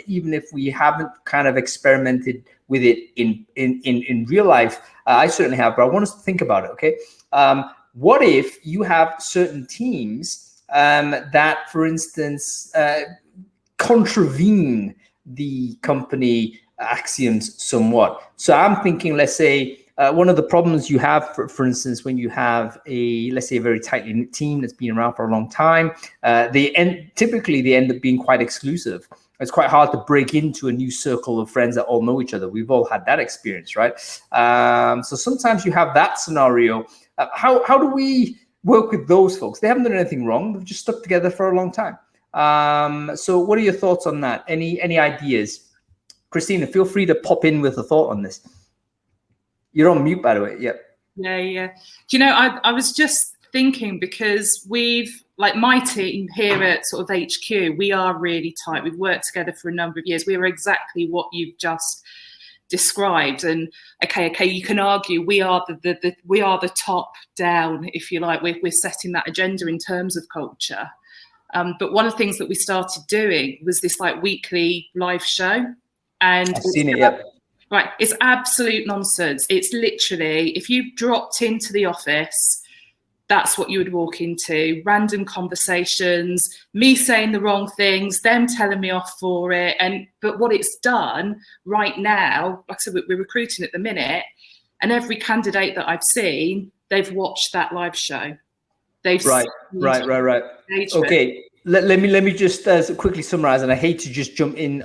even if we haven't kind of experimented with it in real life. I certainly have, but I want us to think about it. Okay, what if you have certain teams that, for instance, contravene the company axioms somewhat? So I'm thinking, let's say, one of the problems you have, for instance, when you have let's say a very tightly knit team that's been around for a long time, typically they end up being quite exclusive. It's quite hard to break into a new circle of friends that all know each other. We've all had that experience, right? So sometimes you have that scenario. How do we work with those folks? They haven't done anything wrong. They've just stuck together for a long time. So what are your thoughts on that? Any ideas? Christina, feel free to pop in with a thought on this. You're on mute, by the way. Yep. Yeah. Do you know, I was just thinking, because we've, like my team here at sort of HQ, we are really tight. We've worked together for a number of years. We are exactly what you've just described. And okay, you can argue we are the top down, if you like. We're setting that agenda in terms of culture. But one of the things that we started doing was this like weekly live show. And I've seen it, yep. Right, it's absolute nonsense. It's literally, if you dropped into the office, that's what you would walk into. Random conversations, me saying the wrong things, them telling me off for it. But what it's done right now, like I said, we're recruiting at the minute, and every candidate that I've seen, they've watched that live show. They've right. Okay, let me just quickly summarize, and I hate to just jump in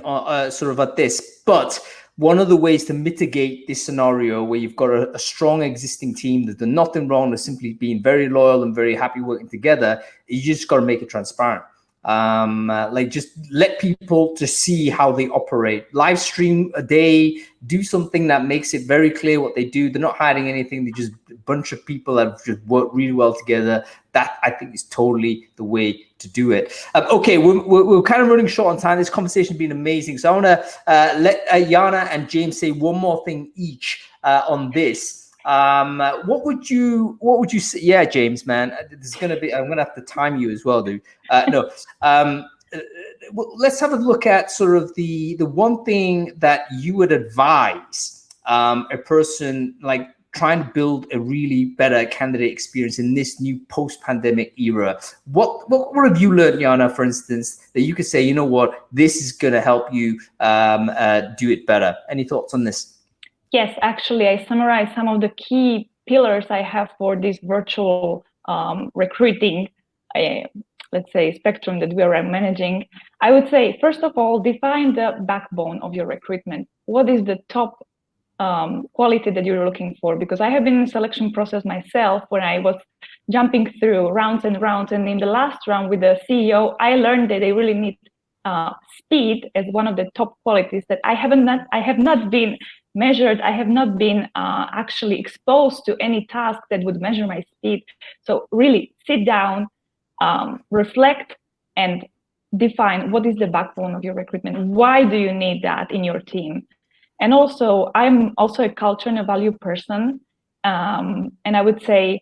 sort of at this, but one of the ways to mitigate this scenario where you've got a strong existing team that done nothing wrong, they're simply being very loyal and very happy working together, you just got to make it transparent. Like just let people to see how they operate. Live stream a day, do something that makes it very clear what they do. They're not hiding anything. They're just a bunch of people that have just worked really well together. That I think is totally the way to do it. Okay, we're kind of running short on time. This conversation has been amazing. So I want to let Jana and James say one more thing each on this. What would you say? Yeah, James, man, there's gonna be, I'm gonna have to time you as well, dude. Let's have a look at sort of the one thing that you would advise a person like trying to build a really better candidate experience in this new post-pandemic era. What have you learned, Jana, for instance, that you could say, you know what, this is gonna help you do it better? Any thoughts on this? Yes, actually, I summarized some of the key pillars I have for this virtual recruiting, let's say, spectrum that we are managing. I would say, first of all, define the backbone of your recruitment. What is the top quality that you're looking for? Because I have been in the selection process myself when I was jumping through rounds and rounds. And in the last round with the CEO, I learned that they really need speed as one of the top qualities that I have not been measured. I have not been actually exposed to any task that would measure my speed. So really sit down, reflect, and define what is the backbone of your recruitment. Why do you need that in your team? And also, I'm also a culture and a value person. And I would say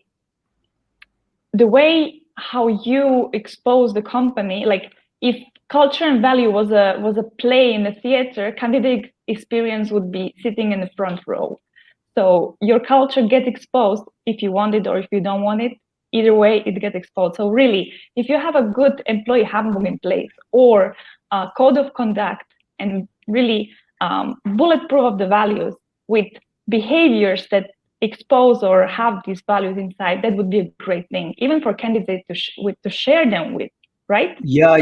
the way how you expose the company, like if culture and value was a play in the theater, candidate experience would be sitting in the front row. So your culture gets exposed if you want it or if you don't want it. Either way, it gets exposed. So really, if you have a good employee handbook in place or a code of conduct and really bulletproof of the values with behaviors that expose or have these values inside, that would be a great thing, even for candidates to share them with, right? Yeah,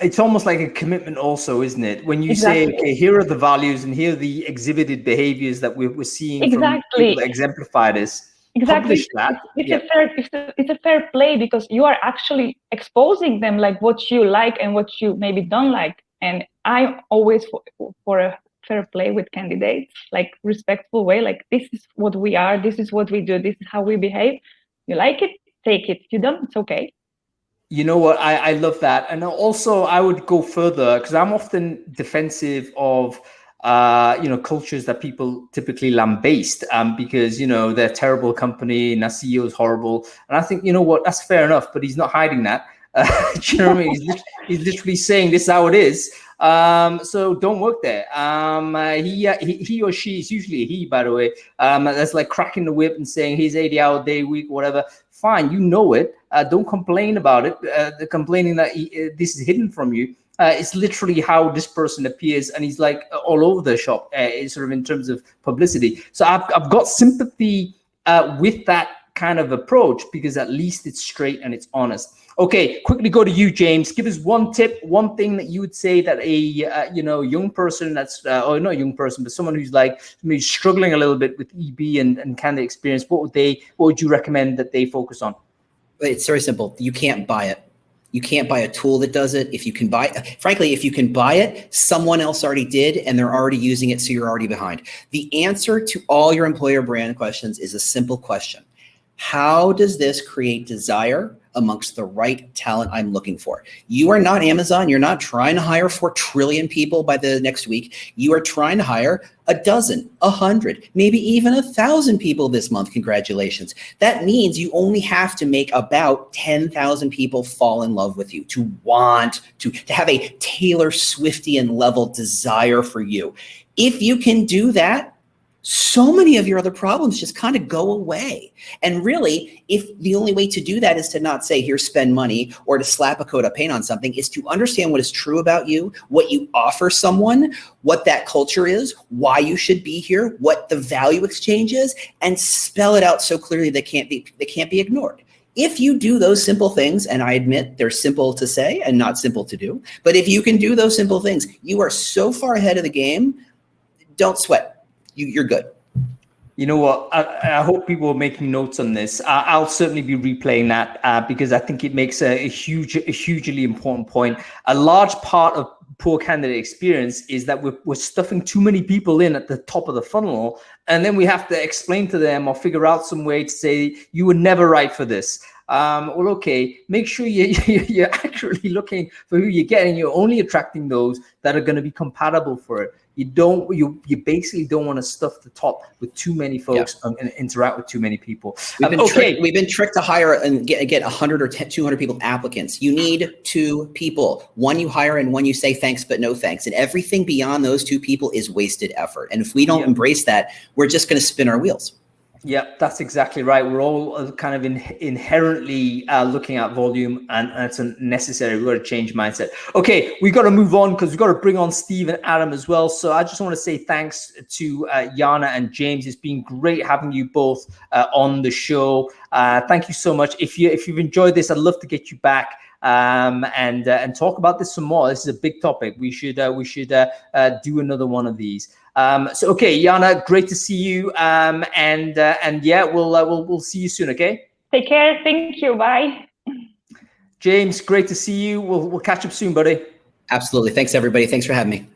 it's almost like a commitment also, isn't it? When you say, okay, here are the values and here are the exhibited behaviors that we're seeing from people that exemplify this. Exactly. Publish that. It's a fair play, because you are actually exposing them like what you like and what you maybe don't like. And I'm always for a fair play with candidates, like respectful way, like this is what we are, this is what we do, this is how we behave. You like it, take it. You don't, it's okay. You know what? I love that. And also I would go further, because I'm often defensive of cultures that people typically lambaste, because they're a terrible company and our CEO is horrible. And I think, you know what, that's fair enough, but he's not hiding that. Do you know what I mean? He's literally saying this is how it is. So don't work there. He or she, is usually a he, by the way, that's like cracking the whip and saying he's 80-hour day week, whatever. Fine, you know it. Don't complain about it. The complaining that this is hidden from you. It's literally how this person appears, and he's like all over the shop, sort of in terms of publicity. So I've got sympathy with that kind of approach, because at least it's straight and it's honest. Okay, quickly go to you, James. Give us one tip, one thing that you would say that a young person that's or not a young person, but someone who's like maybe struggling a little bit with EB and candidate experience. What would you recommend that they focus on? It's very simple. You can't buy it. You can't buy a tool that does it. If you can buy it, someone else already did, and they're already using it, so you're already behind. The answer to all your employer brand questions is a simple question. How does this create desire amongst the right talent I'm looking for? You are not Amazon. You're not trying to hire 4 trillion people by the next week. You are trying to hire a dozen, 100, maybe even 1,000 people this month. Congratulations. That means you only have to make about 10,000 people fall in love with you, to want to have a Taylor Swiftian level desire for you. If you can do that, so many of your other problems just kind of go away. And really, if the only way to do that is to not say, here, spend money, or to slap a coat of paint on something, is to understand what is true about you, what you offer someone, what that culture is, why you should be here, what the value exchange is, and spell it out so clearly they can't be ignored. If you do those simple things, and I admit they're simple to say and not simple to do, but if you can do those simple things, you are so far ahead of the game. Don't sweat. You're good. You know what? I hope people are making notes on this. I'll certainly be replaying that because I think it makes a hugely important point. A large part of poor candidate experience is that we're stuffing too many people in at the top of the funnel, and then we have to explain to them or figure out some way to say you were never right for this. Well, okay, make sure you're actually looking for who you're getting. You're only attracting those that are going to be compatible for it. You basically don't want to stuff the top with too many folks and interact with too many people. We've been tricked to hire and get 100 or 200 people applicants. You need 2 people. One you hire and one you say thanks but no thanks. And everything beyond those 2 people is wasted effort. And if we don't embrace that, we're just going to spin our wheels. Yeah, that's exactly right. We're all kind of inherently looking at volume, and it's necessary. We've got to change mindset. Okay, we've got to move on because we've got to bring on Steve and Adam as well. So I just want to say thanks to Jana and James. It's been great having you both on the show. Thank you so much. If you've enjoyed this, I'd love to get you back and talk about this some more. This is a big topic. We should do another one of these. So okay, Jana, great to see you. And yeah, we'll see you soon. Okay. Take care. Thank you. Bye. James, great to see you. We'll catch up soon, buddy. Absolutely. Thanks, everybody. Thanks for having me.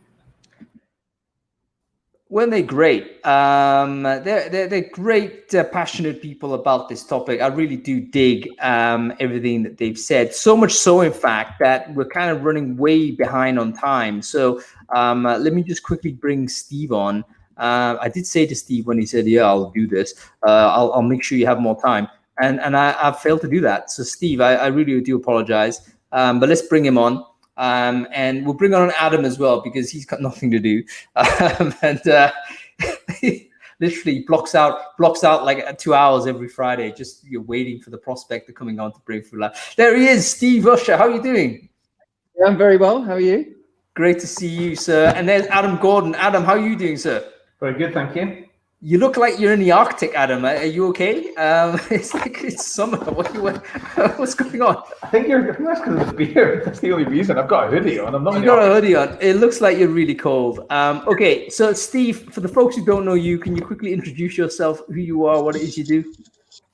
Weren't they great? They're great, passionate people about this topic. I really do dig everything that they've said. So much so, in fact, that we're kind of running way behind on time. So let me just quickly bring Steve on. I did say to Steve when he said, "Yeah, I'll do this. I'll make sure you have more time," and I've failed to do that. So Steve, I really do apologize. But let's bring him on. And we'll bring on Adam as well because he's got nothing to do, and he literally blocks out like 2 hours every Friday. Just you're waiting for the prospect coming on to Brainfood Live. There he is, Steve Usher. How are you doing? Yeah, I'm very well. How are you? Great to see you, sir. And there's Adam Gordon. Adam, how are you doing, sir? Very good, thank you. You look like you're in the Arctic, Adam. Are you okay? It's like it's summer. What's going on? I think that's because of the beard. That's the only reason. I've got a hoodie on. I'm not. You've got a hoodie on. It looks like you're really cold. Okay, so Steve, for the folks who don't know you, can you quickly introduce yourself, who you are, what it is you do?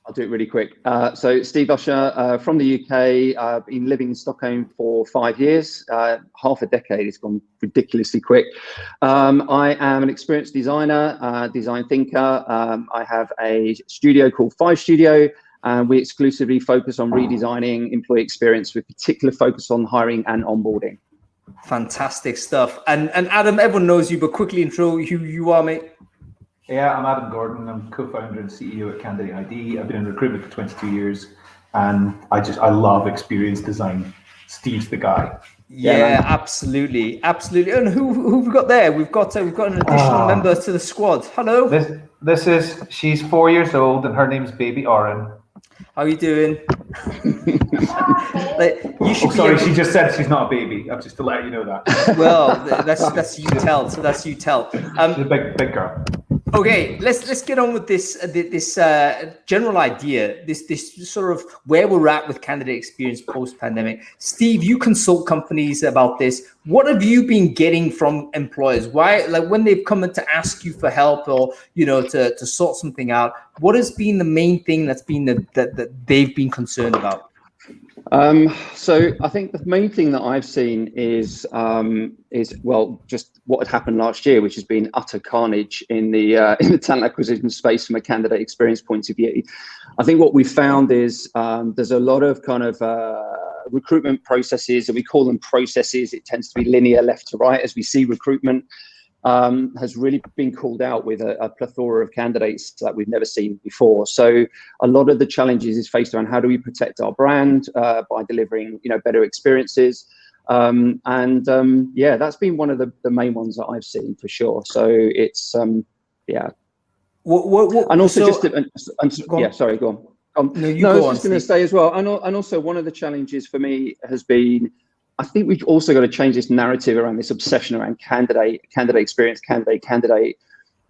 I'll do it really quick. So Steve Usher from the UK. I've been living in Stockholm for 5 years, half a decade. It's gone ridiculously quick. I am an experienced designer, design thinker. I have a studio called 5 Studio, and we exclusively focus on redesigning employee experience with particular focus on hiring and onboarding. Fantastic stuff. And Adam, everyone knows you, but quickly intro who you are, mate. Yeah, I'm Adam Gordon. I'm co-founder and CEO at Candidate ID. I've been in recruitment for 22 years, and I love experience design. Steve's the guy. Yeah, absolutely. And who have we got there? We've got an additional member to the squad. Hello. She's 4 years old, and her name's Baby Oren. How are you doing? She just said she's not a baby. Just to let you know that. Well, that's you tell. So that's you tell. She's a big girl. Okay, let's get on with this general idea, this sort of where we're at with candidate experience post-pandemic. Steve, you consult companies about this. What have you been getting from employers? Why, like when they've come in to ask you for help or to sort something out, what has been the main thing that's been that they've been concerned about? So I think the main thing that I've seen is just what had happened last year, which has been utter carnage in the talent acquisition space from a candidate experience point of view. I think what we found is there's a lot of kind of recruitment processes, and we call them processes. It tends to be linear left to right as we see recruitment. Has really been called out with a plethora of candidates that we've never seen before. So a lot of the challenges is faced around how do we protect our brand by delivering better experiences. That's been one of the main ones that I've seen for sure. So it's yeah. And also sorry, go on. No, I was just going to say as well, and also one of the challenges for me has been, I think we've also got to change this narrative around this obsession around candidate experience, candidate.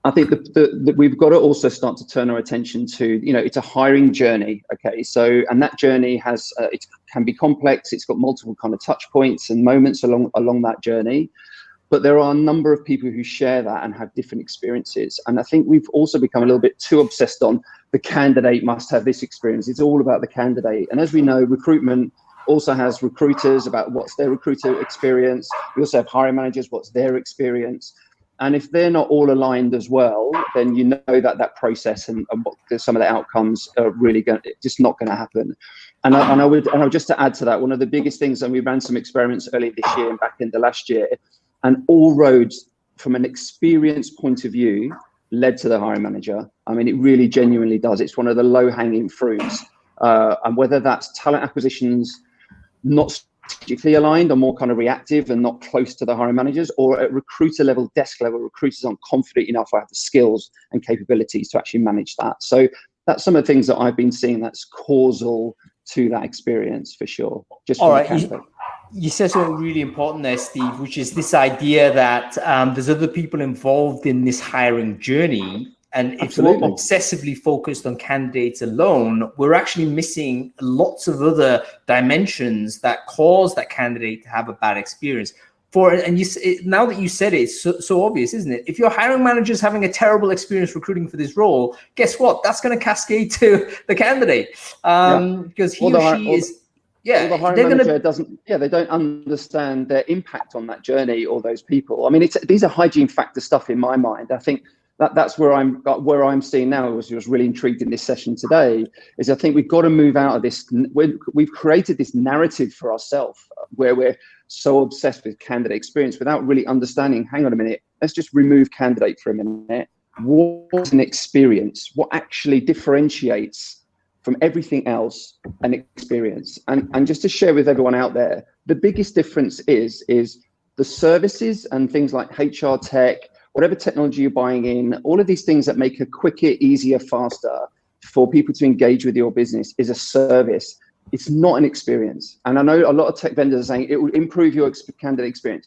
I think that we've got to also start to turn our attention to, it's a hiring journey. Okay, so and that journey has it can be complex. It's got multiple kind of touch points and moments along that journey. But there are a number of people who share that and have different experiences. And I think we've also become a little bit too obsessed on the candidate must have this experience. It's all about the candidate. And as we know, recruitment also has recruiters about what's their recruiter experience. We also have hiring managers, what's their experience. And if they're not all aligned as well, then you know that process and what some of the outcomes are really just not going to happen. And I would just to add to that, one of the biggest things, and we ran some experiments early this year and back into last year, and all roads from an experience point of view led to the hiring manager. I mean, it really genuinely does. It's one of the low-hanging fruits. And whether that's talent acquisitions, not strategically aligned or more kind of reactive and not close to the hiring managers, or at recruiter level, desk level, recruiters aren't confident enough or have the skills and capabilities to actually manage that. So that's some of the things that I've been seeing that's causal to that experience for sure. Just all right. You said something really important there, Steve, which is this idea that there's other people involved in this hiring journey. And if we're obsessively focused on candidates alone, we're actually missing lots of other dimensions that cause that candidate to have a bad experience. Now that you said it, it's so obvious, isn't it? If your hiring manager is having a terrible experience recruiting for this role, guess what? That's going to cascade to the candidate because he or she is. Yeah, the hiring manager they don't understand their impact on that journey or those people. I mean, these are hygiene factor stuff in my mind. I think that's where I'm seeing now. I was really intrigued in this session today. Is I think we've got to move out of this. We've created this narrative for ourselves where we're so obsessed with candidate experience without really understanding. Hang on a minute. Let's just remove candidate for a minute. What's an experience? What actually differentiates from everything else an experience? And just to share with everyone out there, the biggest difference is the services and things like HR tech, whatever technology you're buying in, all of these things that make it quicker, easier, faster for people to engage with your business is a service. It's not an experience. And I know a lot of tech vendors are saying it will improve your candidate experience.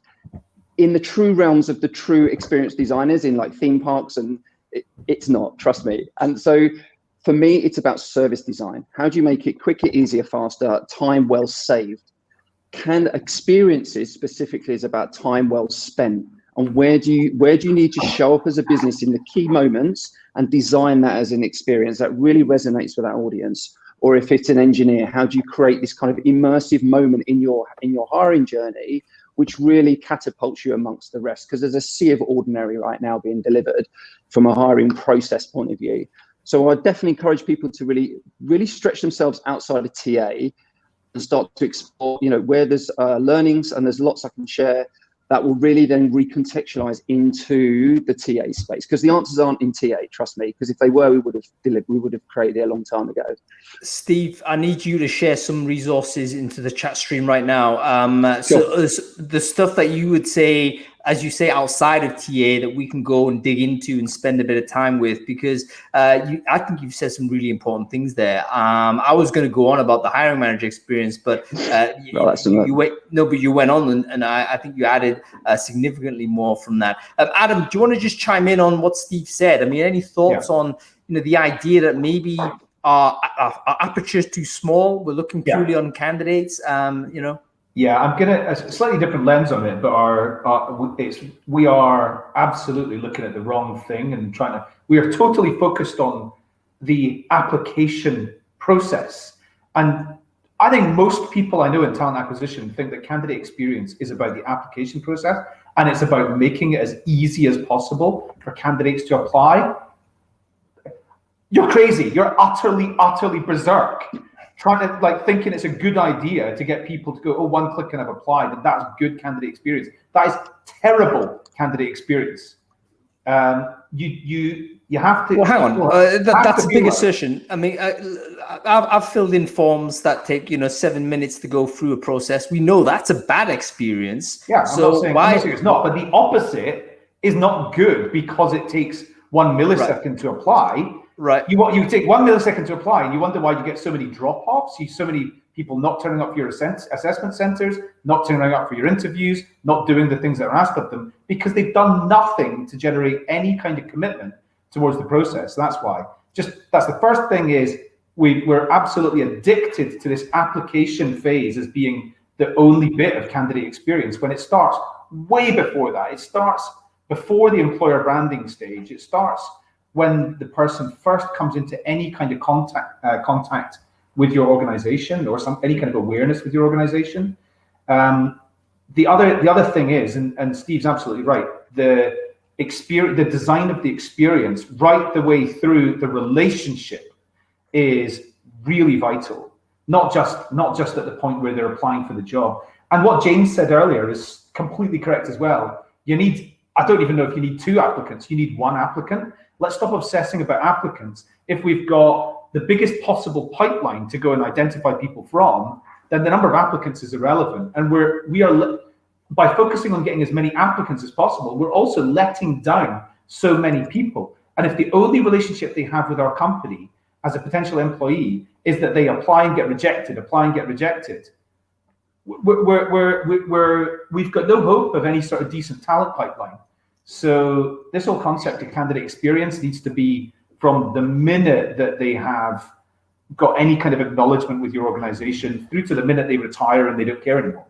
In the true realms of the true experience designers in like theme parks and It's not, trust me. And so for me, it's about service design. How do you make it quicker, easier, faster, time well saved? Experiences specifically is about time well spent. And where do you need to show up as a business in the key moments and design that as an experience that really resonates with that audience? Or if it's an engineer, how do you create this kind of immersive moment in your hiring journey, which really catapults you amongst the rest? Because there's a sea of ordinary right now being delivered from a hiring process point of view. So I definitely encourage people to really stretch themselves outside of TA and start to explore, where there's learnings, and there's lots I can share that will really then recontextualize into the TA space, because the answers aren't in TA, trust me, because if they were, we would have created it a long time ago. Steve, I need you to share some resources into the chat stream right now. So the stuff that you would say, as you say, outside of TA that we can go and dig into and spend a bit of time with, because I think you've said some really important things there. I was going to go on about the hiring manager experience, but you went on and I think you added significantly more from that. Adam, do you want to just chime in on what Steve said? I mean, any thoughts on the idea that maybe our aperture is too small? We're looking purely on candidates, Yeah, I'm gonna a slightly different lens on it, but we are absolutely looking at the wrong thing and we are totally focused on the application process. And I think most people I know in talent acquisition think that candidate experience is about the application process, and it's about making it as easy as possible for candidates to apply. You're crazy. You're utterly berserk. Trying to thinking it's a good idea to get people to go, oh, one click and I've applied, and that's good candidate experience. That is terrible candidate experience. You have to. Well, hang on. That's a big assertion. I mean, I've filled in forms that take 7 minutes to go through a process. We know that's a bad experience. Yeah. So I'm not saying it's not, but the opposite is not good because it takes 1 millisecond to apply. Right. You take 1 millisecond to apply, and you wonder why you get so many drop-offs. You so many people not turning up for your assessment centers, not turning up for your interviews, not doing the things that are asked of them, because they've done nothing to generate any kind of commitment towards the process. That's why. That's the first thing is we're absolutely addicted to this application phase as being the only bit of candidate experience, when it starts way before that. It starts before the employer branding stage. It starts when the person first comes into any kind of contact with your organization, or any kind of awareness with your organization. The other thing is, and Steve's absolutely right, the design of the experience right the way through the relationship is really vital. Not just at the point where they're applying for the job. And what James said earlier is completely correct as well. I don't even know if you need 2 applicants. You need 1 applicant. Let's stop obsessing about applicants. If we've got the biggest possible pipeline to go and identify people from, then the number of applicants is irrelevant. And we are by focusing on getting as many applicants as possible, we're also letting down so many people. And if the only relationship they have with our company as a potential employee is that they apply and get rejected, we've got no hope of any sort of decent talent pipeline. So this whole concept of candidate experience needs to be from the minute that they have got any kind of acknowledgement with your organization through to the minute they retire and they don't care anymore.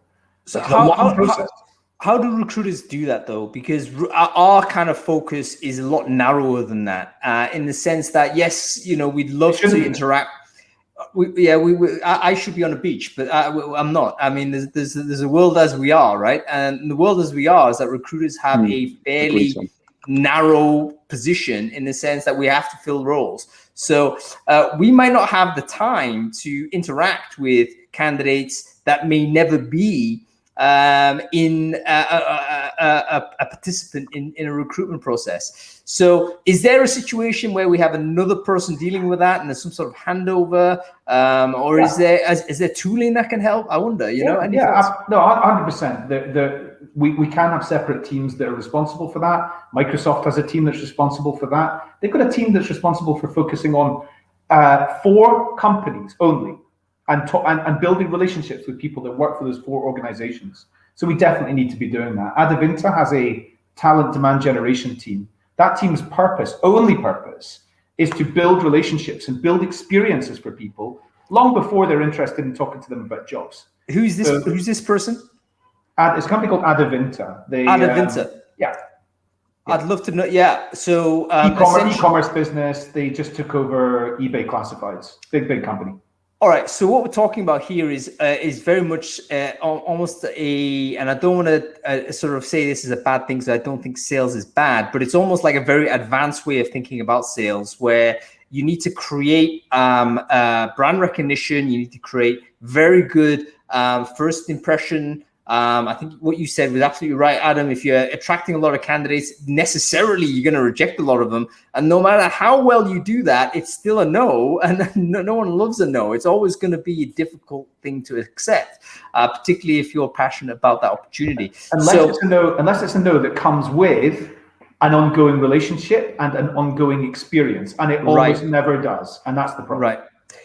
So how do recruiters do that though? Because our kind of focus is a lot narrower than that, in the sense that, yes, we'd love to interact. I should be on a beach, but I'm not. I mean, there's a world as we are, right? And the world as we are is that recruiters have a fairly narrow position, in the sense that we have to fill roles. So we might not have the time to interact with candidates that may never be in a participant in a recruitment process. So is there a situation where we have another person dealing with that and there's some sort of handover, or is there tooling that can help? I wonder, no, 100%. We can have separate teams that are responsible for that. Microsoft has a team that's responsible for that. They've got a team that's responsible for focusing on 4 companies only, and building relationships with people that work for those 4 organizations. So we definitely need to be doing that. Adavinta has a talent demand generation team that team's purpose, only purpose, is to build relationships and build experiences for people long before they're interested in talking to them about jobs. Who's this person? It's a company called Adavinta. Adavinta. Yeah. I'd love to know. Yeah. So e-commerce business. They just took over eBay Classifieds. Big company. All right. So what we're talking about here is very much almost and I don't want to sort of say this is a bad thing, so I don't think sales is bad, but it's almost like a very advanced way of thinking about sales, where you need to create brand recognition. You need to create very good first impression. I think what you said was absolutely right, Adam. If you're attracting a lot of candidates, necessarily you're going to reject a lot of them. And no matter how well you do that, it's still a no. And no one loves a no. It's always going to be a difficult thing to accept, particularly if you're passionate about that opportunity. Unless it's a no that comes with an ongoing relationship and an ongoing experience. And it always never does. And that's the problem. Right.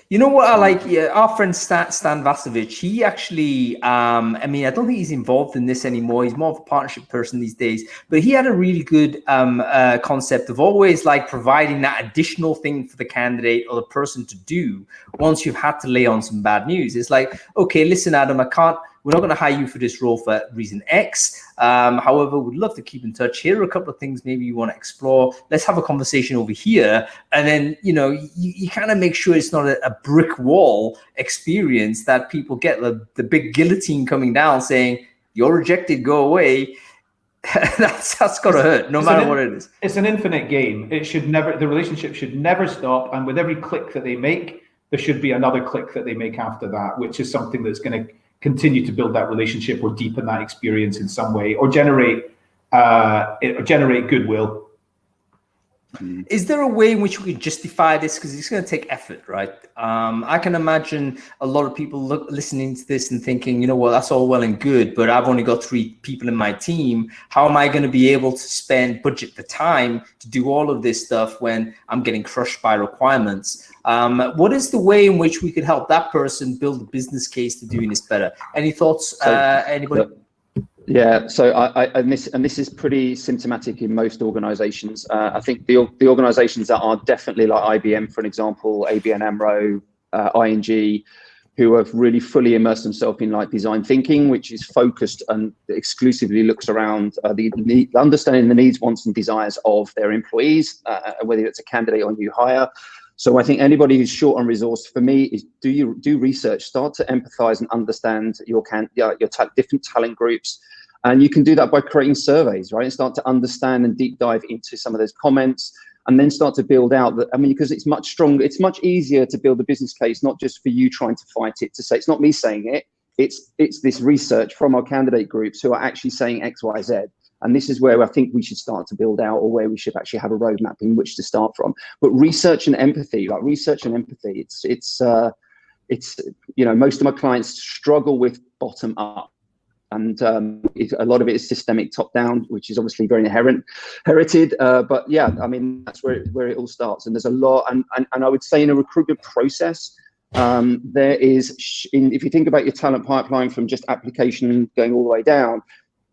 You know what I like? Yeah, our friend Stan Vasovich, he actually, I mean, I don't think he's involved in this anymore. He's more of a partnership person these days, but he had a really good concept of always like providing that additional thing for the candidate or the person to do once you've had to lay on some bad news. It's like, okay, listen, Adam, we're not going to hire you for this role for reason X. However, we'd love to keep in touch. Here are a couple of things maybe you want to explore. Let's have a conversation over here. And then, you kind of make sure it's not a brick wall experience that people get, the big guillotine coming down saying, you're rejected, go away. that's got to hurt, no matter what it is. It's an infinite game. The relationship should never stop. And with every click that they make, there should be another click that they make after that, which is something that's going to continue to build that relationship or deepen that experience in some way, or generate goodwill. Is there a way in which we can justify this? Because it's going to take effort, right? I can imagine a lot of people listening to this and thinking, you know what, that's all well and good, but I've only got 3 people in my team. How am I going to be able to budget the time to do all of this stuff when I'm getting crushed by requirements? What is the way in which we could help that person build a business case to doing this better? Any thoughts, anybody? Yeah, so this is pretty symptomatic in most organizations. I think the organizations that are definitely like IBM, for an example, ABN AMRO, ING, who have really fully immersed themselves in like design thinking, which is focused and exclusively looks around understanding the needs, wants and desires of their employees, whether it's a candidate or new hire. So I think anybody who's short on resource, for me, is do research, start to empathize and understand your different talent groups. And you can do that by creating surveys, right? And start to understand and deep dive into some of those comments, and then start to build out that. I mean, because it's much stronger, it's much easier to build a business case, not just for you trying to fight it, to say, it's not me saying it, it's this research from our candidate groups who are actually saying X, Y, Z. And this is where I think we should start to build out, or where we should actually have a roadmap in which to start from. But research and empathy, it's most of my clients struggle with bottom up. And a lot of it is systemic top down, which is obviously very inherited. But yeah, I mean, that's where it all starts. And there's a lot. And I would say in a recruitment process, there is, if you think about your talent pipeline from just application going all the way down,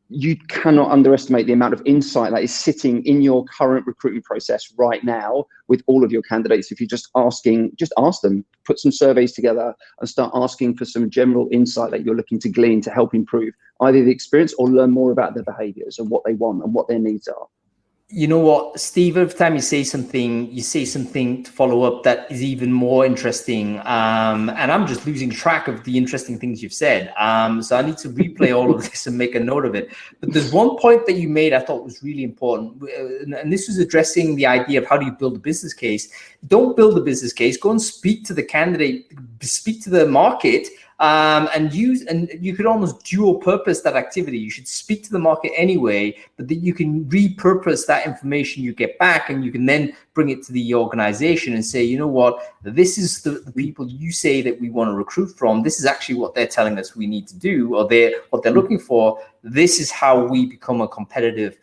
you cannot underestimate the amount of insight that is sitting in your current recruitment process right now with all of your candidates. If you're just ask them, put some surveys together and start asking for some general insight that you're looking to glean to help improve either the experience or learn more about their behaviors and what they want and what their needs are. You know what, Steve, every time you say something to follow up that is even more interesting. And I'm just losing track of the interesting things you've said. So I need to replay all of this and make a note of it. But there's one point that you made I thought was really important. And this was addressing the idea of how do you build a business case. Don't build a business case. Go and speak to the candidate, speak to the market. And you could almost dual purpose that activity. You should speak to the market anyway, but then you can repurpose that information you get back, and you can then bring it to the organization and say, you know what, this is the people you say that we want to recruit from. This is actually what they're telling us we need to do, or what they're looking for. This is how we become a competitive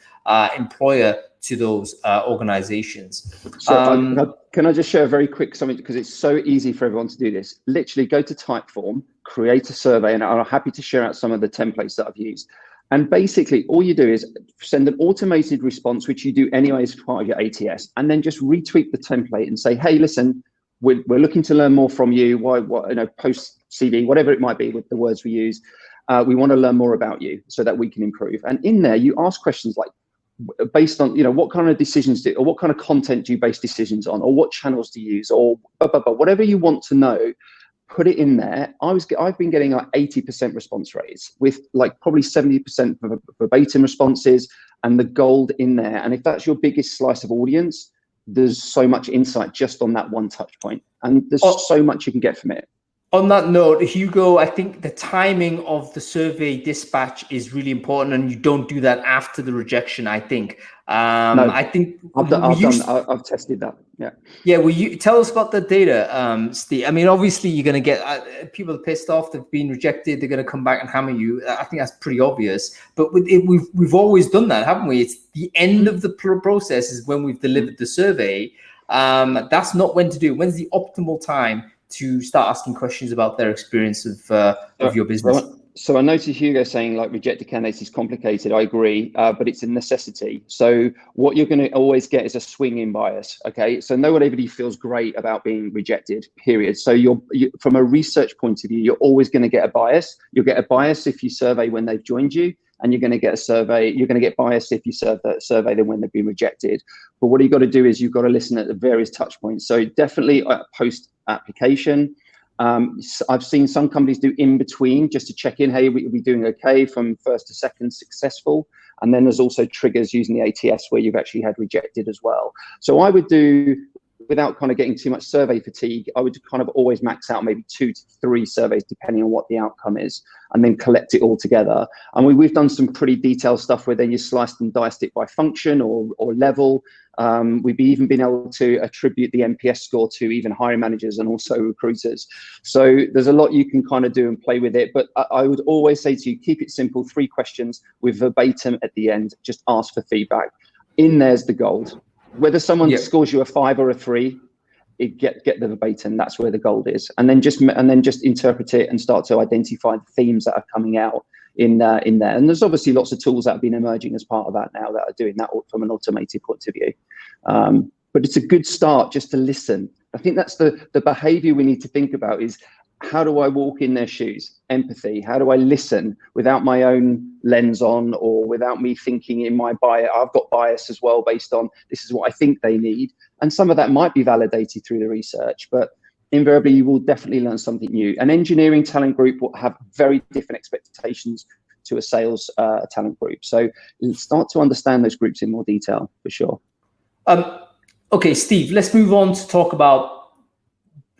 employer to those organizations. So can I just share very quick something, because it's so easy for everyone to do this. Literally go to Typeform, create a survey, and I'm happy to share out some of the templates that I've used. And basically, all you do is send an automated response, which you do anyway as part of your ATS, and then just retweet the template and say, hey, listen, we're looking to learn more from you. Post CV, whatever it might be with the words we use. We want to learn more about you so that we can improve. And in there, you ask questions like, based on, what kind of decisions or what kind of content do you base decisions on, or what channels do you use, or whatever you want to know. Put it in there. I've been getting like 80% response rates with like probably 70% verbatim responses, and the gold in there. And if that's your biggest slice of audience, there's so much insight just on that one touch point, and there's so much you can get from it. On that note, Hugo, I think the timing of the survey dispatch is really important, and you don't do that after the rejection, I think. No, I think I've tested that. Yeah. Yeah. Will you tell us about the data, Steve? I mean, obviously, you're going to get people pissed off. They've been rejected. They're going to come back and hammer you. I think that's pretty obvious. But we've always done that, haven't we? It's the end of the process is when we've delivered the survey. That's not when to do it. When's the optimal time to start asking questions about their experience of your business? So I noticed Hugo saying like rejected candidates is complicated. I agree, but it's a necessity. So what you're going to always get is a swinging bias. Okay, so nobody feels great about being rejected. Period. So you from a research point of view, you're always going to get a bias. You'll get a bias if you survey when they've joined you, and you're going to get a survey. You're going to get biased if you survey them when they've been rejected. But what you've got to do is you've got to listen at the various touch points. So definitely post application. I've seen some companies do in between just to check in. Hey, we're doing okay from first to second successful. And then there's also triggers using the ATS where you've actually had rejected as well. So I would do, without kind of getting too much survey fatigue, I would kind of always max out maybe 2 to 3 surveys depending on what the outcome is, and then collect it all together. And we've done some pretty detailed stuff where then you sliced and diced it by function or level. We've even been able to attribute the NPS score to even hiring managers and also recruiters. So there's a lot you can kind of do and play with it. But I would always say to you, keep it simple, 3 questions with verbatim at the end. Just ask for feedback. In there's the gold. Whether someone scores you a 5 or a 3, get the verbatim. That's where the gold is. And then just interpret it and start to identify the themes that are coming out in there. And there's obviously lots of tools that have been emerging as part of that now that are doing that from an automated point of view. But it's a good start just to listen. I think that's the behavior we need to think about is, how do I walk in their shoes? Empathy. How do I listen without my own lens on, or without me thinking in my bias? I've got bias as well based on this is what I think they need. And some of that might be validated through the research, but invariably you will definitely learn something new. An engineering talent group will have very different expectations to a sales talent group. So start to understand those groups in more detail for sure. Okay, Steve, let's move on to talk about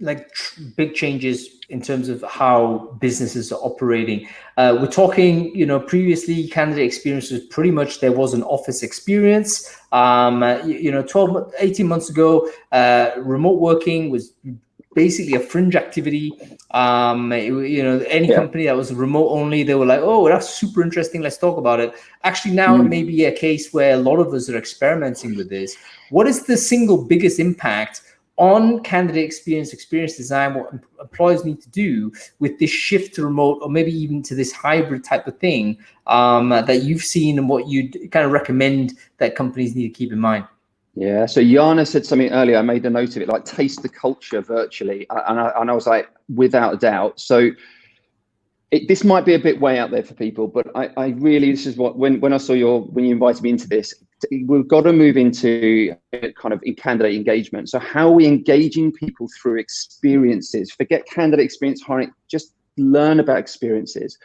like big changes in terms of how businesses are operating. We're talking, previously candidate experience was pretty much there was an office experience. 18 months ago, remote working was basically a fringe activity. Any company that was remote only, they were like, oh, that's super interesting, let's talk about it. Actually, now it may be a case where a lot of us are experimenting with this. What is the single biggest impact on candidate experience design, what employers need to do with this shift to remote, or maybe even to this hybrid type of thing that you've seen, and what you'd kind of recommend that companies need to keep in mind? Yeah, so Jana said something earlier, I made a note of it, like taste the culture virtually. And I was like, without a doubt. So this might be a bit way out there for people, but I really, this is what, when I saw when you invited me into this, we've got to move into kind of in candidate engagement. So how are we engaging people through experiences? Forget candidate experience hiring, just learn about experiences.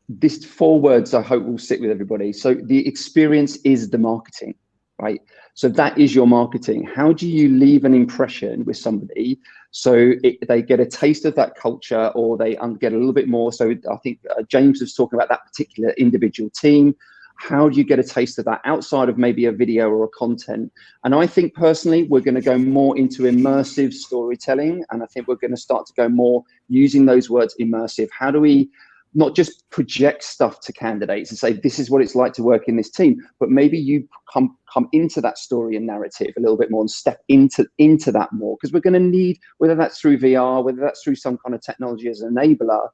These 4 words I hope will sit with everybody. So the experience is the marketing, right? So that is your marketing. How do you leave an impression with somebody so they get a taste of that culture, or they get a little bit more? So I think James was talking about that particular individual team. How do you get a taste of that outside of maybe a video or a content? And I think personally, we're going to go more into immersive storytelling. And I think we're going to start to go more using those words immersive. How do we not just project stuff to candidates and say, this is what it's like to work in this team, but maybe you come into that story and narrative a little bit more and step into that more, because we're going to need, whether that's through VR, whether that's through some kind of technology as an enabler,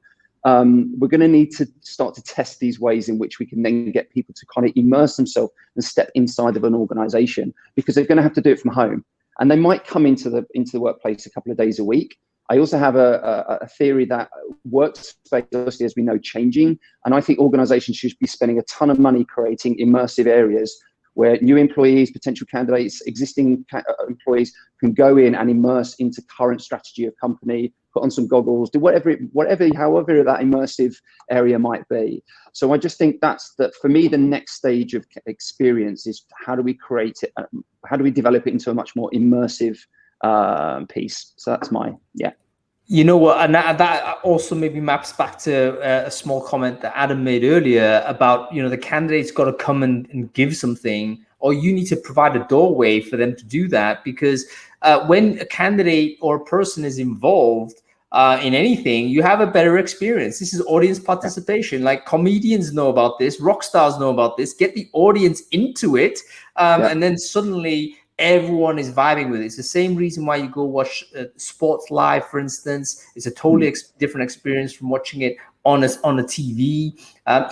we're going to need to start to test these ways in which we can then get people to kind of immerse themselves and step inside of an organization, because they're going to have to do it from home, and they might come into the workplace a couple of days a week. I also have a theory that workspace, as we know, changing, and I think organizations should be spending a ton of money creating immersive areas where new employees, potential candidates, existing employees can go in and immerse into current strategy of company, put on some goggles, do however that immersive area might be. So I just think that for me, the next stage of experience is how do we create it? How do we develop it into a much more immersive piece? So that's You know what, and that also maybe maps back to a small comment that Adam made earlier about, the candidate's got to come and give something, or you need to provide a doorway for them to do that, because when a candidate or a person is involved in anything, you have a better experience. This is audience participation. Like comedians know about this, rock stars know about this. Get the audience into it, and then suddenly everyone is vibing with it. It's the same reason why you go watch sports live, for instance. It's a totally different experience from watching it on a TV.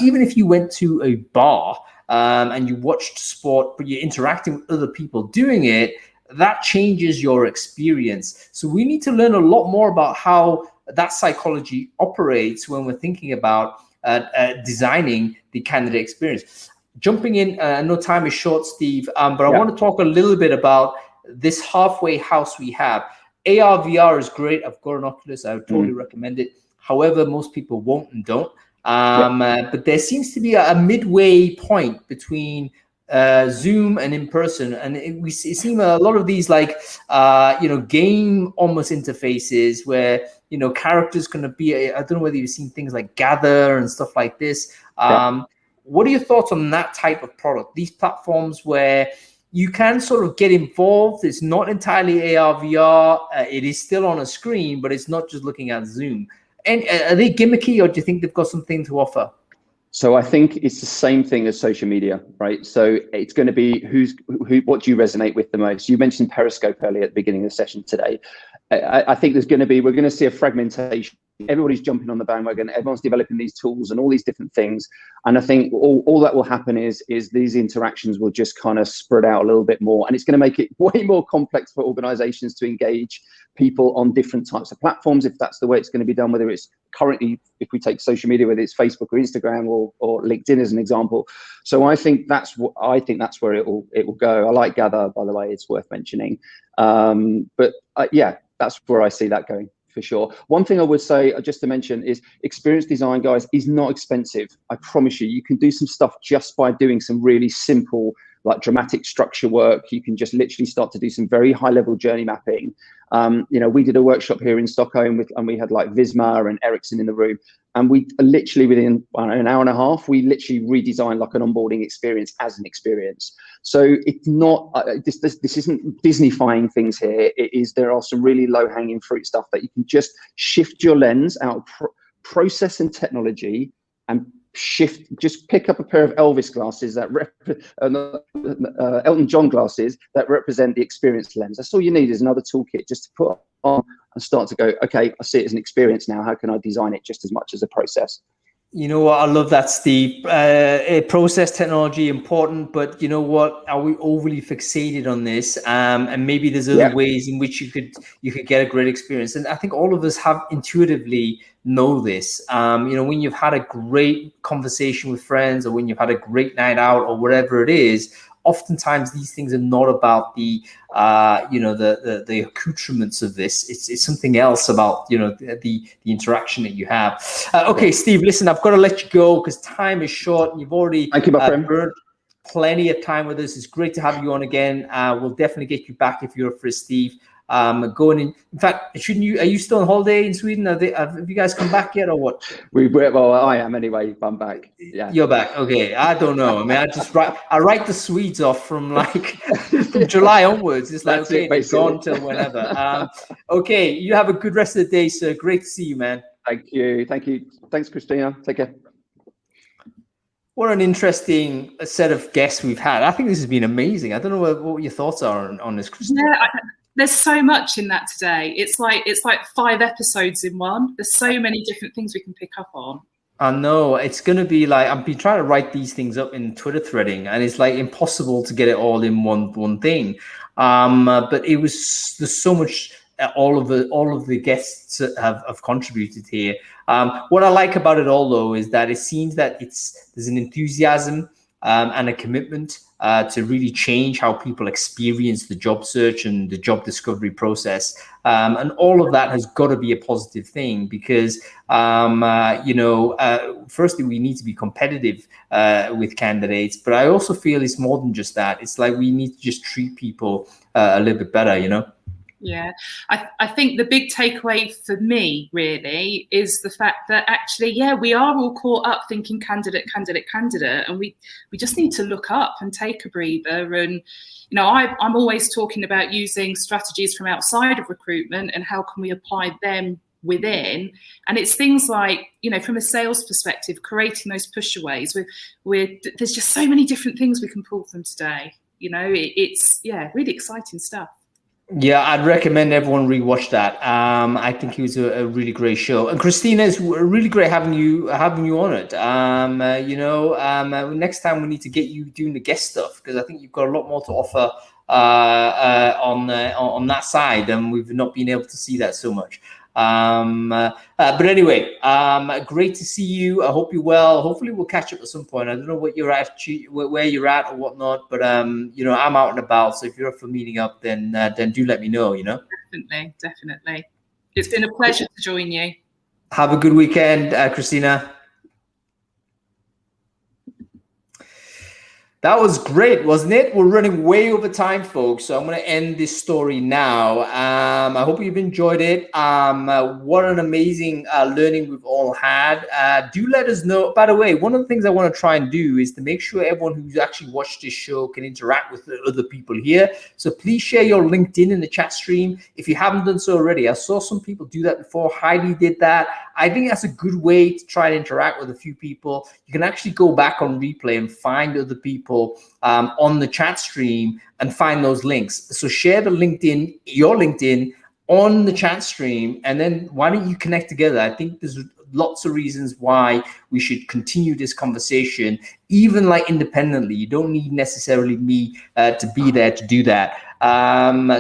Even if you went to a bar and you watched sport, but you're interacting with other people doing it, that changes your experience. So we need to learn a lot more about how that psychology operates when we're thinking about designing the candidate experience. Jumping in, I know time is short, Steve, but I want to talk a little bit about this halfway house we have. AR, VR is great. I've got an Oculus. I would totally recommend it. However, most people won't and don't. But there seems to be a midway point between Zoom and in person, and it seem a lot of these game almost interfaces where characters going to be. I don't know whether you've seen things like Gather and stuff like this. What are your thoughts on that type of product? These platforms where you can sort of get involved. It's not entirely AR, VR. It is still on a screen, but it's not just looking at Zoom. And are they gimmicky, or do you think they've got something to offer? So I think it's the same thing as social media, right? So it's going to be what do you resonate with the most? You mentioned Periscope earlier at the beginning of the session today. I think we're going to see a fragmentation. Everybody's jumping on the bandwagon. Everyone's developing these tools and all these different things. And I think all that will happen is these interactions will just kind of spread out a little bit more. And it's going to make it way more complex for organizations to engage people on different types of platforms, if that's the way it's going to be done, whether it's currently, if we take social media, whether it's Facebook or Instagram or LinkedIn as an example. So I think that's where it will go. I like Gather, by the way, it's worth mentioning. That's where I see that going, for sure. One thing I would say, just to mention, is experience design, guys, is not expensive. I promise you, you can do some stuff just by doing some really simple, like dramatic structure work. You can just literally start to do some very high level journey mapping. We did a workshop here in Stockholm and we had like Visma and Ericsson in the room. And we literally within an hour and a half, we literally redesigned like an onboarding experience as an experience. So it's not, this isn't Disneyfying things here. There are some really low hanging fruit stuff that you can just shift your lens out of process and technology and just pick up a pair of Elvis glasses Elton John glasses that represent the experience lens. That's all you need, is another toolkit just to put on and start to go, okay, I see it as an experience now. How can I design it just as much as a process? You know what? I love that, Steve. Process technology important, but you know what? Are we overly fixated on this? And maybe there's other ways in which you could get a great experience. And I think all of us have intuitively know this. When you've had a great conversation with friends, or when you've had a great night out, or whatever it is, oftentimes these things are not about the accoutrements of this. It's something else about the interaction that you have. Okay, Steve, listen, I've got to let you go because time is short. And you've already burned plenty of time with us. It's great to have you on again. We'll definitely get you back if you're free, Steve. Going in fact, are you still on holiday in Sweden? Have you guys come back yet, or what? Well, I am anyway. I'm back. Yeah, you're back. Okay, I don't know. I mean, I write the Swedes off from from July onwards. It's like, okay, they're gone till whenever. Okay, you have a good rest of the day, sir. Great to see you, man. Thank you. Thanks, Christina. Take care. What an interesting set of guests we've had. I think this has been amazing. I don't know what your thoughts are on this, Christina. Yeah, There's so much in that today. It's like 5 episodes in one. There's so many different things we can pick up on. I know it's going to be like, I've been trying to write these things up in Twitter threading, and it's like impossible to get it all in one thing. But there's so much. All of the guests have contributed here. What I like about it all, though, is that it seems that there's an enthusiasm and a commitment to really change how people experience the job search and the job discovery process. And all of that has got to be a positive thing, because, firstly, we need to be competitive with candidates. But I also feel it's more than just that. It's like we need to just treat people a little bit better, Yeah, I think the big takeaway for me really is the fact that actually, we are all caught up thinking candidate, and we just need to look up and take a breather. And I'm always talking about using strategies from outside of recruitment and how can we apply them within. And it's things like, from a sales perspective, creating those pushaways. There's just so many different things we can pull from today. It's really exciting stuff. Yeah, I'd recommend everyone rewatch that. I think it was a really great show. And Christina, it's really great having you on it. Next time we need to get you doing the guest stuff, because I think you've got a lot more to offer on that side, and we've not been able to see that so much. But anyway, great to see you. I hope you're well. Hopefully we'll catch up at some point. I don't know what where you're at or whatnot, but I'm out and about. So if you're up for meeting up, then do let me know. Definitely. It's been a pleasure to join you. Have a good weekend, Christina. That was great, wasn't it? We're running way over time, folks. So I'm going to end this story now. I hope you've enjoyed it. What an amazing learning we've all had. Do let us know. By the way, one of the things I want to try and do is to make sure everyone who's actually watched this show can interact with the other people here. So please share your LinkedIn in the chat stream. If you haven't done so already, I saw some people do that before. Heidi did that. I think that's a good way to try and interact with a few people. You can actually go back on replay and find other people on the chat stream and find those links. So share your LinkedIn on the chat stream, and then why don't you connect together? I think there's lots of reasons why we should continue this conversation, even like independently. You don't need necessarily me to be there to do that.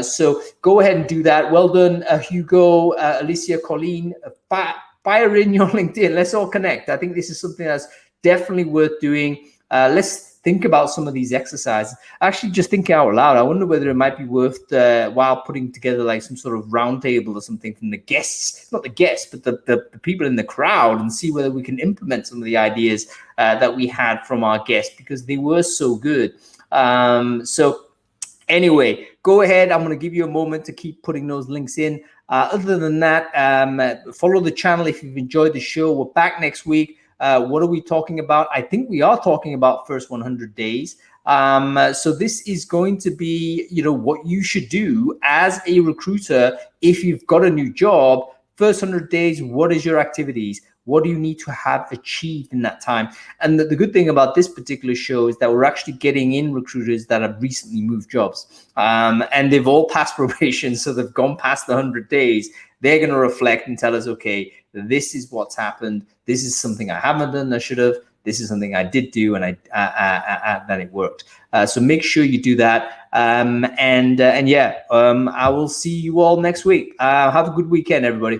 So go ahead and do that. Well done, Hugo, Alicia, Colleen. Fire in your LinkedIn. Let's all connect. I think this is something that's definitely worth doing. Let's think about some of these exercises. Actually, just thinking out loud, I wonder whether it might be worth while putting together like some sort of roundtable or something from the guests, not the guests, but the people in the crowd, and see whether we can implement some of the ideas that we had from our guests, because they were so good. So anyway, go ahead. I'm going to give you a moment to keep putting those links in. Other than that, follow the channel if you've enjoyed the show. We're back next week. What are we talking about? I think we are talking about first 100 days. So this is going to be, what you should do as a recruiter if you've got a new job. First 100 days, what is your activities? What do you need to have achieved in that time? And the good thing about this particular show is that we're actually getting in recruiters that have recently moved jobs. And they've all passed probation, so they've gone past the 100 days. They're going to reflect and tell us, okay, this is what's happened. This is something I haven't done, I should have. This is something I did do, and then it worked. So make sure you do that. I will see you all next week. Have a good weekend, everybody.